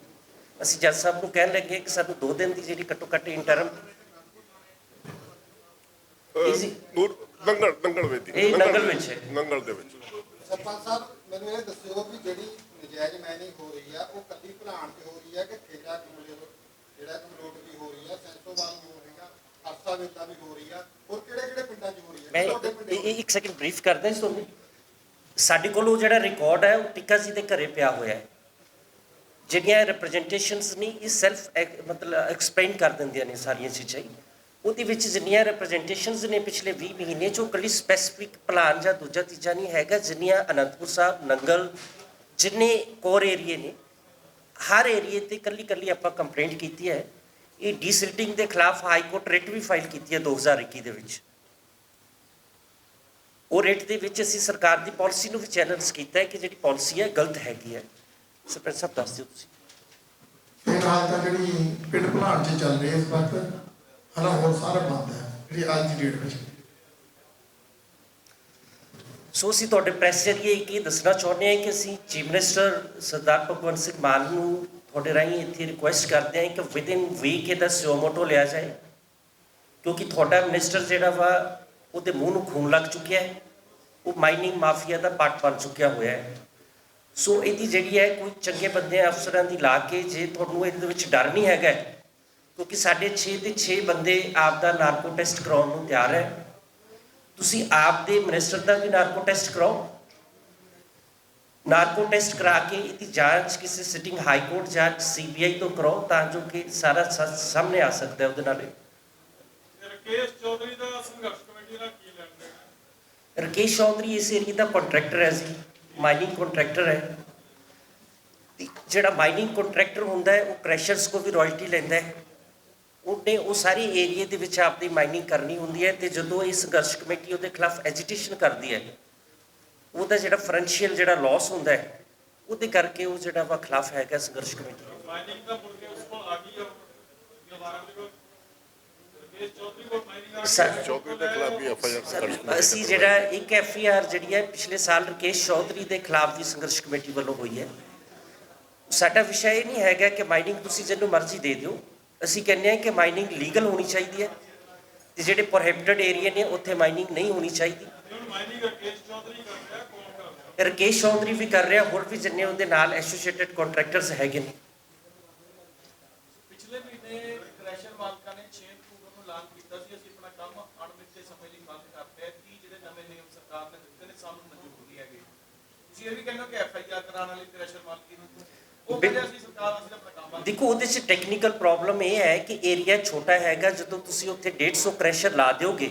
ਅਸੀਂ ਜੱਜ ਸਾਹਿਬ ਨੂੰ ਕਹਿਣ ਲੱਗੇ ਕਿ ਸਾਨੂੰ 2 ਦਿਨ ਦੀ ਜਿਹੜੀ ਘੱਟੋ ਘੱਟ ਇੰਟਰਮ ਨੰਗਲ ਵਿੱਚ ਇਹ ਨੰਗਲ ਵਿੱਚ ਹੈ। ਨੰਗਲ ਦੇ ਵਿੱਚ ਸਰਪੰਚ ਸਾਹਿਬ ਮੈਨੂੰ ਇਹ ਦੱਸਿਓ ਵੀ ਜਿਹੜੀ ਨਜਾਇਜ਼ ਮਾਈਨਿੰਗ ਹੋ ਰਹੀ ਆ, ਉਹ ਕੱਲੀ ਭਲਾਣ 'ਚ ਹੋ ਰਹੀ ਆ ਕਿ ਖੇੜਾ ਕਮਲੇ ਜਿਹੜਾ ਕਮਲੋਟ ਵੀ ਹੋ ਰਹੀ ਆ, ਸੈਂਸੋਵਾਲ ਵੀ ਹੋ ਰਹੀ ਆ, ਹਰਸਾ ਵੇਲਾ ਵੀ ਹੋ ਰਹੀ ਆ, ਹੋਰ ਕਿਹੜੇ ਪਿੰਡਾਂ 'ਚ ਹੋ ਰਹੀ ਆ? ਮੈਂ ਇੱਕ ਸੈਕਿੰਡ ਬਰੀਫ ਕਰਦਾ ਇਸ ਤੋਂ। ਸਾਡੇ ਕੋਲ ਉਹ ਜਿਹੜਾ ਰਿਕਾਰਡ ਹੈ, ਉਹ ਟਿੱਕਾ ਜੀ ਦੇ ਘਰੇ ਪਿਆ ਹੋਇਆ ਹੈ। ਜਿਹੜੀਆਂ ਰਿਪਰੈਜ਼ੈਂਟੇਸ਼ਨਸ ਨਹੀਂ, ਇਹ ਸੈਲਫ ਮਤਲਬ ਐਕਸਪਲੇਨ ਕਰ ਦਿੰਦੀਆਂ ਨੇ ਸਾਰੀਆਂ ਚੀਜ਼ਾਂ ਹੀ। ਉਹਦੇ ਵਿੱਚ ਜਿੰਨੀਆਂ ਰਿਪਰੈਜ਼ੈਂਟੇਸ਼ਨਸ ਨੇ ਪਿਛਲੇ 20 ਮਹੀਨੇ 'ਚ, ਉਹ ਇਕੱਲੀ ਸਪੈਸੀਫਿਕ ਪਲਾਨ ਜਾਂ ਦੂਜਾ ਤੀਜਾ ਨਹੀਂ ਹੈਗਾ। ਜਿੰਨੀਆਂ ਅਨੰਦਪੁਰ ਸਾਹਿਬ, ਨੰਗਲ, ਜਿੰਨੇ ਕੋਰ ਏਰੀਏ ਨੇ, ਹਰ ਏਰੀਏ ਤੇ ਇਕੱਲੀ ਆਪਾਂ ਕੰਪਲੇਂਟ ਕੀਤੀ ਹੈ। ਇਹ ਡੀਸਿਲਟਿੰਗ ਦੇ ਖਿਲਾਫ ਹਾਈ ਕੋਰਟ ਰਿਟ ਵੀ ਫਾਈਲ ਕੀਤੀ ਹੈ 2021 ਦੇ ਵਿੱਚ। ਉਹ ਰਿਟ ਦੇ ਵਿੱਚ ਅਸੀਂ ਸਰਕਾਰ ਦੀ ਪਾਲਿਸੀ ਨੂੰ ਵੀ ਚੈਲੰਜ ਕੀਤਾ ਹੈ ਕਿ ਜਿਹੜੀ ਪਾਲਿਸੀ ਹੈ ਗਲਤ ਹੈਗੀ ਹੈ। ਸਰਪੰਚ ਸਾਹਿਬ ਦੱਸ ਦਿਓ ਤੁਸੀਂ। ਫਿਲਹਾਲ ਤਾਂ ਜਿਹੜੀ ਪਿੰਡ ਭਲਾਣ 'ਚ ਚੱਲ ਰਹੀ ਹੈ ਇਸ ਵਕਤ, ਹਾਲਾਂ ਹੋਰ ਸਾਰਾ ਬੰਦ ਹੈ ਜਿਹੜੀ ਅੱਜ ਦੀ ਡੇਟ ਵਿੱਚ। ਸੋ ਅਸੀਂ ਤੁਹਾਡੇ ਪ੍ਰੈਸ ਜਰੀਏ ਇਹ ਦੱਸਣਾ ਚਾਹੁੰਦੇ ਹਾਂ ਕਿ ਅਸੀਂ ਚੀਫ ਮਿਨਿਸਟਰ ਸਰਦਾਰ ਭਗਵੰਤ ਸਿੰਘ ਮਾਨ ਨੂੰ ਤੁਹਾਡੇ ਰਾਹੀਂ ਇੱਥੇ ਰਿਕੁਐਸਟ ਕਰਦੇ ਹਾਂ ਕਿ ਵਿਦਿਨ ਵੀਕ ਇਹਦਾ ਸਿਓਮੋਟੋ ਲਿਆ ਜਾਏ, ਕਿਉਂਕਿ ਤੁਹਾਡਾ ਮਿਨਿਸਟਰ ਜਿਹੜਾ ਵਾ ਉਹਦੇ ਮੂੰਹ ਨੂੰ ਖੂਨ ਲੱਗ ਚੁੱਕਿਆ ਹੈ। ਉਹ ਮਾਈਨਿੰਗ ਮਾਫੀਆ ਦਾ ਪਾਰਟ ਬਣ ਚੁੱਕਿਆ ਹੋਇਆ ਹੈ। ਸੋ ਇਹਦੀ ਜਿਹੜੀ ਹੈ ਕੋਈ ਚੰਗੇ ਬੰਦੇ ਅਫਸਰਾਂ ਦੀ ਲਾ ਕੇ, ਜੇ ਤੁਹਾਨੂੰ ਇਹਦੇ ਵਿੱਚ ਡਰ ਨਹੀਂ ਹੈਗਾ, ਕਿਉਂਕਿ ਸਾਡੇ 6 ਦੇ 6 ਬੰਦੇ ਆਪ ਦਾ ਨਾਰਕੋ ਟੈਸਟ ਕਰਾਉਣ ਨੂੰ ਤਿਆਰ ਹੈ। ਤੁਸੀਂ ਆਪ ਦੇ ਮਿਨਿਸਟਰ ਦਾ ਵੀ ਨਾਰਕੋ ਟੈਸਟ ਕਰਾਓ। ਨਾਰਕੋ ਟੈਸਟ ਕਰਾ ਕੇ ਇਹਦੀ ਜਾਂਚ ਕਿਸੇ ਸਿਟਿੰਗ ਹਾਈ ਕੋਰਟ ਜਾਂ ਸੀਬੀਆਈ ਤੋਂ ਕਰਾਓ ਤਾਂ ਜੋ ਕਿ ਸਾਰਾ ਸੱਚ ਸਾਹਮਣੇ ਆ ਸਕਦਾ ਹੈ ਉਹਦੇ ਨਾਲ। ਰਕੇਸ਼ ਚੌਧਰੀ ਦਾ ਸੰਘਰਸ਼ ਕਮੇਟੀ ਨਾਲ ਕੀ ਲੈਣ ਦੇਣ ਹੈ? ਰਕੇਸ਼ ਚੌਧਰੀ ਇਸ ਏਰੀਏ ਦਾ ਕੰਟਰੈਕਟਰ ਹੈ ਜੀ, ਮਾਈਨਿੰਗ ਕੰਟਰੈਕਟਰ ਹੈ। ਤੇ ਜਿਹੜਾ ਮਾਈਨਿੰਗ ਕੰਟਰੈਕਟਰ ਹੁੰਦਾ ਹੈ ਉਹ ਕ੍ਰੈਸ਼ਰਸ ਕੋ ਵੀ ਰਾਇਲਟੀ ਲੈਂਦਾ ਹੈ। ਉਹਨੇ ਉਹ ਸਾਰੀ ਏਰੀਏ ਦੇ ਵਿੱਚ ਆਪਣੀ ਮਾਈਨਿੰਗ ਕਰਨੀ ਹੁੰਦੀ ਹੈ ਤੇ ਜਦੋਂ ਇਹ ਸੰਘਰਸ਼ ਕਮੇਟੀ ਉਹਦੇ ਖਿਲਾਫ ਐਜੀਟੇਸ਼ਨ ਕਰਦੀ ਹੈ ਉਹਦਾ ਜਿਹੜਾ ਫਾਈਨੈਂਸ਼ੀਅਲ ਜਿਹੜਾ ਲਾਸ ਹੁੰਦਾ ਹੈ ਉਹਦੇ ਕਰਕੇ ਉਹ ਜਿਹੜਾ ਵਾ ਖਿਲਾਫ ਹੈਗਾ ਸੰਘਰਸ਼ ਕਮੇਟੀ ਦਾ। ਮਾਈਨਿੰਗ ਦਾ ਮੁੜ ਕੇ ਉਸ ਕੋਲ ਆ ਗਈ ਦੁਬਾਰਾ ਦੇ ਕੋਲ ਰਕੇਸ਼ ਚੌਧਰੀ ਕੋਲ ਮਾਈਨਿੰਗ ਆ ਸਰ, ਚੌਧਰੀ ਦੇ ਖਿਲਾਫ ਵੀ FIR ਅਸੀਂ ਜਿਹੜਾ ਇੱਕ FIR ਜਿਹੜੀ ਹੈ ਪਿਛਲੇ ਸਾਲ ਰਕੇਸ਼ ਚੌਧਰੀ ਦੇ ਖਿਲਾਫ ਵੀ ਸੰਘਰਸ਼ ਕਮੇਟੀ ਵੱਲੋਂ ਹੋਈ ਹੈ। ਸਾਡਾ ਵਿਸ਼ਾ ਇਹ ਨਹੀਂ ਹੈਗਾ ਕਿ ਮਾਈਨਿੰਗ ਤੁਸੀਂ ਜਿਹਨੂੰ ਮਰਜ਼ੀ ਦੇ ਦਿਓ, ਅਸੀਂ ਕਹਿੰਦੇ ਹਾਂ ਕਿ ਮਾਈਨਿੰਗ ਲੀਗਲ ਹੋਣੀ ਚਾਹੀਦੀ ਹੈ ਤੇ ਜਿਹੜੇ ਪ੍ਰੋਹਿਬਿਟਡ ਏਰੀਆ ਨੇ ਉੱਥੇ ਮਾਈਨਿੰਗ ਨਹੀਂ ਹੋਣੀ ਚਾਹੀਦੀ। ਹੁਣ ਮਾਈਨਿੰਗ ਰਕੇਸ਼ ਚੌਧਰੀ ਕਰ ਰਿਹਾ, ਕੌਣ ਕਰ ਰਿਹਾ? ਰਕੇਸ਼ ਚੌਧਰੀ ਵੀ ਕਰ ਰਿਹਾ, ਹੋਰ ਵੀ ਜਿੰਨੇ ਉਹਦੇ ਨਾਲ ਐਸੋਸੀਏਟਡ ਕੰਟਰੈਕਟਰਸ ਹੈਗੇ ਨੇ। ਪਿਛਲੇ ਮਹੀਨੇ ਕ੍ਰੈਸ਼ਰ ਮਾਲਕਾਂ ਨੇ 6 ਅਕਤੂਬਰ ਨੂੰ ਐਲਾਨ ਕੀਤਾ ਸੀ ਅਸੀਂ ਆਪਣਾ ਕੰਮ ਅਣਮਿੱਥੇ ਸਮੇਂ ਲਈ ਬੰਦ ਕਰਦੇ ਹਾਂ ਕਿ ਜਿਹੜੇ ਨਵੇਂ ਨਿਯਮ ਸਰਕਾਰ ਨੇ ਦਿੱਤੇ ਨੇ ਸਾਨੂੰ ਮਨਜ਼ੂਰ ਨਹੀਂ ਹੈਗੇ। ਤੁਸੀਂ ਇਹ ਵੀ ਕਹਿੰਦੇ ਹੋ ਕਿ FIR ਕਰਾਉਣ ਵਾਲੀ ਕ੍ਰੈਸ਼ਰ ਮਾਲਕੀ ਨੂੰ ਉਹ ਕਹਿੰਦੇ ਅਸੀਂ ਸਰਕਾਰ ਅਸੀਂ ਆਪਣਾ ਕੰਮ ਬੰਦ। ਦੇਖੋ ਉਹਦੇ 'ਚ ਟੈਕਨੀਕਲ ਪ੍ਰੋਬਲਮ ਇਹ ਹੈ ਕਿ ਏਰੀਆ ਛੋਟਾ ਹੈਗਾ। ਜਦੋਂ ਤੁਸੀਂ ਉੱਥੇ 150 ਕ੍ਰੈਸ਼ਰ ਲਾ ਦਿਓਗੇ,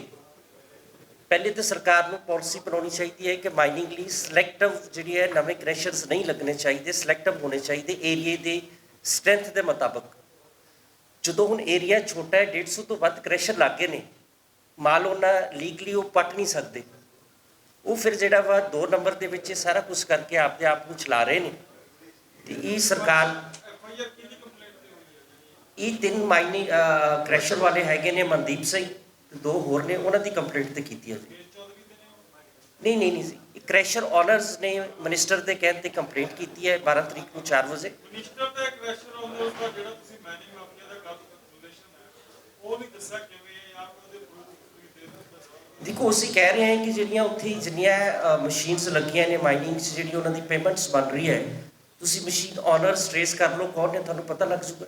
ਪਹਿਲੇ ਤਾਂ ਸਰਕਾਰ ਨੂੰ ਪਾਲਿਸੀ ਬਣਾਉਣੀ ਚਾਹੀਦੀ ਹੈ ਕਿ ਮਾਈਨਿੰਗ ਲਈ ਸਿਲੈਕਟਿਵ ਜਿਹੜੀ ਹੈ ਨਵੇਂ ਕ੍ਰੈਸ਼ਰਸ ਨਹੀਂ ਲੱਗਣੇ ਚਾਹੀਦੇ, ਸਿਲੈਕਟਿਵ ਹੋਣੇ ਚਾਹੀਦੇ ਏਰੀਏ ਦੇ ਸਟਰੈਂਥ ਦੇ ਮੁਤਾਬਕ। ਜਦੋਂ ਹੁਣ ਏਰੀਆ ਛੋਟਾ ਹੈ, 150 ਤੋਂ ਵੱਧ ਕ੍ਰੈਸ਼ਰ ਲੱਗੇ ਨੇ, ਮਾਲ ਉਹਨਾਂ ਲੀਗਲੀ ਉਹ ਪੱਟ ਨਹੀਂ ਸਕਦੇ। ਉਹ ਫਿਰ ਜਿਹੜਾ ਵਾ 2 ਨੰਬਰ ਦੇ ਵਿੱਚ ਇਹ ਸਾਰਾ ਕੁਝ ਕਰਕੇ ਆਪਦੇ ਆਪ ਨੂੰ ਚਲਾ ਰਹੇ ਨੇ। ਤੇ ਇਹ ਸਰਕਾਰ FIR ਕਿਹਦੀ ਕੰਪਲੇਂਟ ਤੇ ਹੋਈ ਹੈ? ਇਹ 3 ਮਾਈਨਿੰਗ ਕ੍ਰੈਸ਼ਰ ਵਾਲੇ ਹੈਗੇ ਨੇ, ਮਨਦੀਪ ਸਿੰਘ ਤੇ 2 ਹੋਰ ਨੇ, ਉਹਨਾਂ ਦੀ ਕੰਪਲੇਂਟ ਤੇ ਕੀਤੀ ਹੈ ਜੀ। ਰਕੇਸ਼ ਚੌਧਰੀ ਦੇ ਨੇ ਨਹੀਂ ਜੀ, ਇਹ ਕ੍ਰੈਸ਼ਰ ਓਨਰਸ ਨੇ ਮਿਨਿਸਟਰ ਦੇ ਕਹਿਣ ਤੇ ਕੰਪਲੇਂਟ ਕੀਤੀ ਹੈ 12 ਤਰੀਕ ਨੂੰ 4 ਵਜੇ। ਮਿਨਿਸਟਰ ਦਾ ਕ੍ਰੈਸ਼ਰ ਆਨਰਸ ਦਾ ਜਿਹੜਾ ਤੁਸੀਂ ਮਾਈਨਿੰਗ ਮਾਫੀਆ ਦਾ ਗੱਲ ਰਿਲੇਸ਼ਨ ਹੈ ਉਹ ਨਹੀਂ ਦੱਸਿਆ ਕਿਵੇਂ ਜਾਂ ਉਹਦੇ ਪ੍ਰੂਫ ਤੁਸੀਂ ਦੇ ਦਿਓ। ਦੇਖੋ ਅਸੀਂ ਕਹਿ ਰਹੇ ਹਾਂ ਕਿ ਜਿਹੜੀਆਂ ਉੱਥੇ ਜਿੰਨੀਆਂ ਮਸ਼ੀਨਸ ਲੱਗੀਆਂ ਨੇ ਮਾਈਨਿੰਗ 'ਚ, ਜਿਹੜੀ ਉਹਨਾਂ ਦੀ ਪੇਮੈਂਟਸ ਬਣ ਰਹੀ ਹੈ, ਤੁਸੀਂ ਮਸ਼ੀਨ ਓਨਰਸ ਟ੍ਰੇਸ ਕਰ ਲਓ ਕੌਣ ਨੇ, ਤੁਹਾਨੂੰ ਪਤਾ ਲੱਗ ਜੂਗਾ।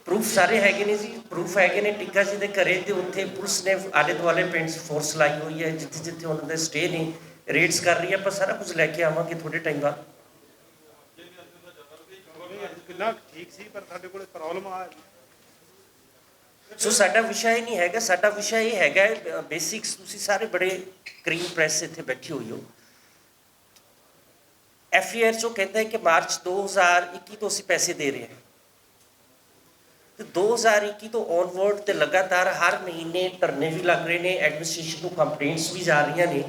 ਪ੍ਰੂਫ ਸਾਰੇ ਹੈਗੇ ਨੇ ਜੀ, ਪ੍ਰੂਫ ਹੈਗੇ ਨੇ ਟਿੱਕਾ ਜੀ ਦੇ ਘਰੇ ਤੇ ਉੱਥੇ ਪੁਲਿਸ ਨੇ ਆਲੇ ਦੁਆਲੇ ਪਿੰਡ 'ਚ ਫੋਰਸ ਲਾਈ ਹੋਈ ਹੈ, ਜਿੱਥੇ ਜਿੱਥੇ ਉਹਨਾਂ ਦੇ ਸਟੇ ਨੇ ਰੇਡਸ ਕਰ ਰਹੀ ਹੈ। ਆਪਾਂ ਸਾਰਾ ਕੁਝ ਲੈ ਕੇ ਆਵਾਂਗੇ ਥੋੜੇ ਟਾਈਮ ਬਾਅਦ। ਕਿੰਨਾ ਠੀਕ ਸੀ ਪਰ ਸਾਡੇ ਕੋਲ ਪ੍ਰੋਬਲਮ ਆ ਸੋ ਸਾਡਾ ਵਿਸ਼ਾ ਇਹ ਨਹੀਂ ਹੈਗਾ, ਸਾਡਾ ਵਿਸ਼ਾ ਇਹ ਹੈਗਾ ਬੇਸਿਕਸ। ਤੁਸੀਂ ਸਾਰੇ ਬੜੇ ਕਰੀਮ ਪ੍ਰੈਸ ਇੱਥੇ ਬੈਠੀ ਹੋਈ ਹੋ। FIR 'ਚੋਂ ਕਹਿੰਦਾ ਹੈ ਕਿ ਮਾਰਚ 2021 ਤੋਂ ਅਸੀਂ ਪੈਸੇ ਦੇ ਰਹੇ ਹਾਂ ਤੇ 2021 ਤੋਂ ਔਨਵਰਡ ਤੇ ਲਗਾਤਾਰ ਹਰ ਮਹੀਨੇ ਧਰਨੇ ਵੀ ਲੱਗ ਰਹੇ ਨੇ, ਐਡਮਿਨਿਸਟ੍ਰੇਸ਼ਨ ਨੂੰ ਕੰਪਲੇਂਟਸ ਵੀ ਜਾ ਰਹੀਆਂ ਨੇ।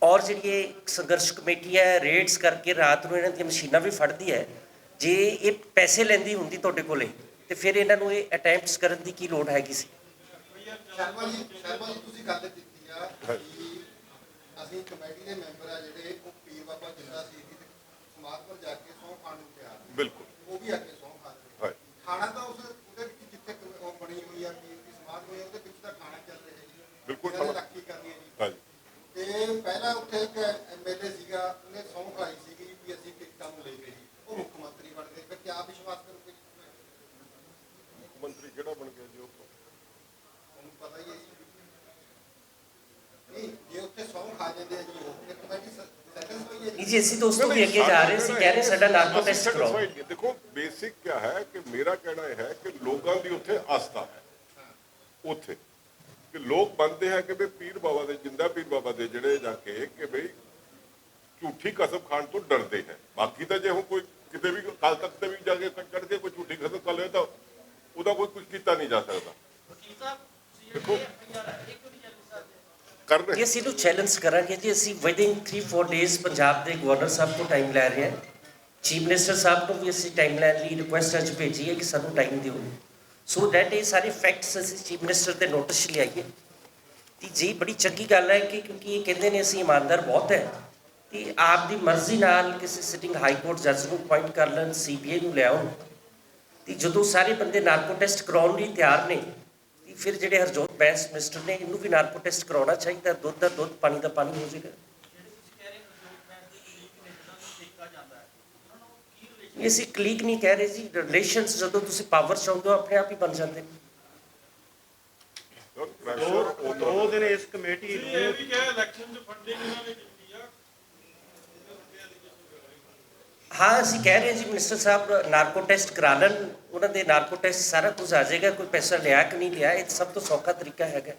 ਔਰ ਜਿਹੜੀ ਇਹ ਸੰਘਰਸ਼ ਕਮੇਟੀ ਹੈ ਰੇਡਸ ਕਰਕੇ ਰਾਤ ਨੂੰ ਇਹਨਾਂ ਦੀਆਂ ਮਸ਼ੀਨਾਂ ਵੀ ਫੜਦੀ ਹੈ। ਜੇ ਇਹ ਪੈਸੇ ਲੈਂਦੀ ਹੁੰਦੀ ਤੁਹਾਡੇ ਕੋਲੇ ਤੇ ਫਿਰ ਇਹਨਾਂ ਨੂੰ ਇਹ ਅਟੈਂਪਟਸ ਕਰਨ ਦੀ ਕੀ ਲੋੜ ਹੈਗੀ ਸੀ? ਸ਼ਰਮਾ ਜੀ ਤੁਸੀਂ ਗੱਲ ਕੀਤੀ ਆ ਕਿ ਅਸੀਂ ਕਮੇਟੀ ਦੇ ਮੈਂਬਰ ਆ ਜਿਹੜੇ ਉਹ ਪੀਰ ਬਾਬਾ ਜਿੰਦਾ ਸੀ ਦੀ ਸਮਾਧ ਪਰ ਜਾ ਕੇ ਸਹੁੰ ਖਾਣ ਨੂੰ ਤਿਆਰ ਨੇ। ਬਿਲਕੁਲ ਉਹ ਵੀ ਅੱਗੇ ਸਹੁੰ ਖਾਂਦੇ ਹਾਂ। ਖਾਣਾ ਤਾਂ ਉਹਦੇ ਵਿੱਚ ਜਿੱਥੇ ਉਹ ਬਣੀ ਹੋਈ ਆ ਪੀਰ ਦੀ ਸਮਾਧ ਹੋਈ ਆ, ਉਹਦੇ ਵਿੱਚ ਤਾਂ ਖਾਣਾ ਚੱਲ ਰਿਹਾ ਜੀ। ਬਿਲਕੁਲ ਇਹਨਾਂ ਨੇ ਰਾਖੀ ਕਰਨੀ ਹੈ ਜੀ। ਹਾਂਜੀ ਤੇ ਪਹਿਲਾਂ ਉੱਥੇ ਇੱਕ MLA ਸੀਗਾ, ਉਹਨੇ ਸਹੁੰ ਖਾਈ ਸੀਗੀ ਵੀ ਅਸੀਂ ਕਿਸ ਕੰਮ ਲੈ ਗਏ ਜੀ, ਉਹ ਮੁੱਖ ਮੰਤਰੀ ਬਣ ਗਏ। ਫਿਰ ਕਿਆ ਵਿਸ਼ਵਾਸ ਕਰੋਗੇ? ਮੰਤਰੀ ਕਿਹੜਾ ਬਣ ਗਿਆ ਜੀ ਉਹ? ਤੁਹਾਨੂੰ ਪਤਾ ਹੀ ਹੈ ਜੀ। ਨਹੀਂ ਜੇ ਉੱਥੇ ਸਹੁੰ ਖਾ ਜਾਂਦੇ ਆ ਜੀ ਉਹ ਇੱਕ ਕਮੇਟੀ ਸੈਟਲ ਹੋਈ ਹੈ ਨਹੀਂ ਜੀ, ਅਸੀਂ ਤਾਂ ਉਸ ਤੋਂ ਵੀ ਅੱਗੇ ਜਾ ਰਹੇ ਸੀ, ਕਹਿ ਰਹੇ ਸਾਡਾ ਨਾਰਕੋ ਟੈਸਟ ਕਰਾਓ। ਦੇਖੋ ਬੇਸਿਕ क्या है कि मेरा कहना यह है कि लोगों की उत्थे आस्था है उत्थे कि लोग बनते हैं कि भाई पीर बाबा दे जिंदा पीर बाबा दे जड़े जाके कि भाई झूठी कसम खाण तो डरते हैं। बाकी तो जो कोई किते भी कल तक ते भी जाके चढ़ के कोई झूठी कसम कर ले तो ਉਹਦਾ ਕੋਈ ਕੁਝ ਕੀਤਾ ਨਹੀਂ ਜਾ ਸਕਦਾ। ਦੇਖੋ ਕਰ ਰਹੇ ਜੀ ਅਸੀਂ ਨੂੰ ਚੈਲੰਜ ਕਰਾਂਗੇ ਜੀ। ਅਸੀਂ ਵਿਦਿਨ 3-4 ਡੇਜ਼ ਪੰਜਾਬ ਦੇ ਗਵਰਨਰ ਸਾਹਿਬ ਤੋਂ ਟਾਈਮ ਲੈ ਰਹੇ ਹਾਂ। ਚੀਫ ਮਿਨਿਸਟਰ ਸਾਹਿਬ ਨੂੰ ਵੀ ਅਸੀਂ ਟਾਈਮ ਲੈਣ ਲਈ ਰਿਕੁਐਸਟ ਅੱਜ ਭੇਜੀ ਹੈ ਕਿ ਸਾਨੂੰ ਟਾਈਮ ਦਿਓ ਸੋ ਦੈਟ ਇਹ ਸਾਰੇ ਫੈਕਟਸ ਅਸੀਂ ਚੀਫ ਮਿਨਿਸਟਰ ਦੇ ਨੋਟਿਸ ਲਿਆਈਏ। ਤੇ ਜੀ ਬੜੀ ਚੰਗੀ ਗੱਲ ਹੈ ਕਿ ਕਿਉਂਕਿ ਇਹ ਕਹਿੰਦੇ ਨੇ ਅਸੀਂ ਇਮਾਨਦਾਰ ਬਹੁਤ ਹੈ ਤੇ ਆਪ ਦੀ ਮਰਜ਼ੀ ਨਾਲ ਕਿਸੇ ਸਿਟਿੰਗ ਹਾਈ ਕੋਰਟ ਜੱਜ ਨੂੰ ਅਪਾਇੰਟ ਕਰ ਲੈਣ, CBI ਨੂੰ ਲਿਆਉਣ ਤੇ ਜਦੋਂ ਸਾਰੇ ਬੰਦੇ ਨਾਰਕੋ ਟੈਸਟ ਕਰਾਉਣ ਲਈ ਤਿਆਰ ਨੇ ਤੇ ਫਿਰ ਜਿਹੜੇ ਹਰਜੋਤ ਬੈਂਸ ਮਿਨਿਸਟਰ ਨੇ ਇਹਨੂੰ ਵੀ ਨਾਰਕੋ ਟੈਸਟ ਕਰਾਉਣਾ ਚਾਹੀਦਾ। ਦੁੱਧ ਦਾ ਦੁੱਧ, ਪਾਣੀ ਦਾ ਪਾਣੀ ਹੋ ਜਾਏਗਾ। ਇਹ ਅਸੀਂ ਕਲੀਕ ਨਹੀਂ ਕਹਿ ਰਹੇ ਜੀ, ਰਿਲੇਸ਼ਨਸ ਜਦੋਂ ਤੁਸੀਂ ਪਾਵਰ ਚਾਹੁੰਦੇ ਹੋ ਆਪਣੇ ਆਪ ਹੀ ਬਣ ਜਾਂਦੇ ਨੇ। ਪ੍ਰੈਸ਼ਰ 2 ਦਿਨ ਇਸ ਕਮੇਟੀ ਇਹ ਨੂੰ ਵੀ ਕਿਹਾ ਇਲੈਕਸ਼ਨ 'ਚ ਫੰਡਿੰਗ ਇਹਨਾਂ ਨੇ ਕੀਤੀ ਆ। ਹਾਂ ਅਸੀਂ ਕਹਿ ਰਹੇ ਜੀ ਮਿਨਿਸਟਰ ਸਾਹਿਬ ਨਾਰਕੋ ਟੈਸਟ ਕਰਾ ਲੈਣ, ਉਹਨਾਂ ਦੇ ਨਾਰਕੋ ਟੈਸਟ ਸਾਰਾ ਕੁਝ ਆ ਜਾਏਗਾ, ਕੋਈ ਪੈਸਾ ਲਿਆ ਕਿ ਨਹੀਂ ਲਿਆ, ਇਹ ਸਭ ਤੋਂ ਸੌਖਾ ਤਰੀਕਾ ਹੈਗਾ।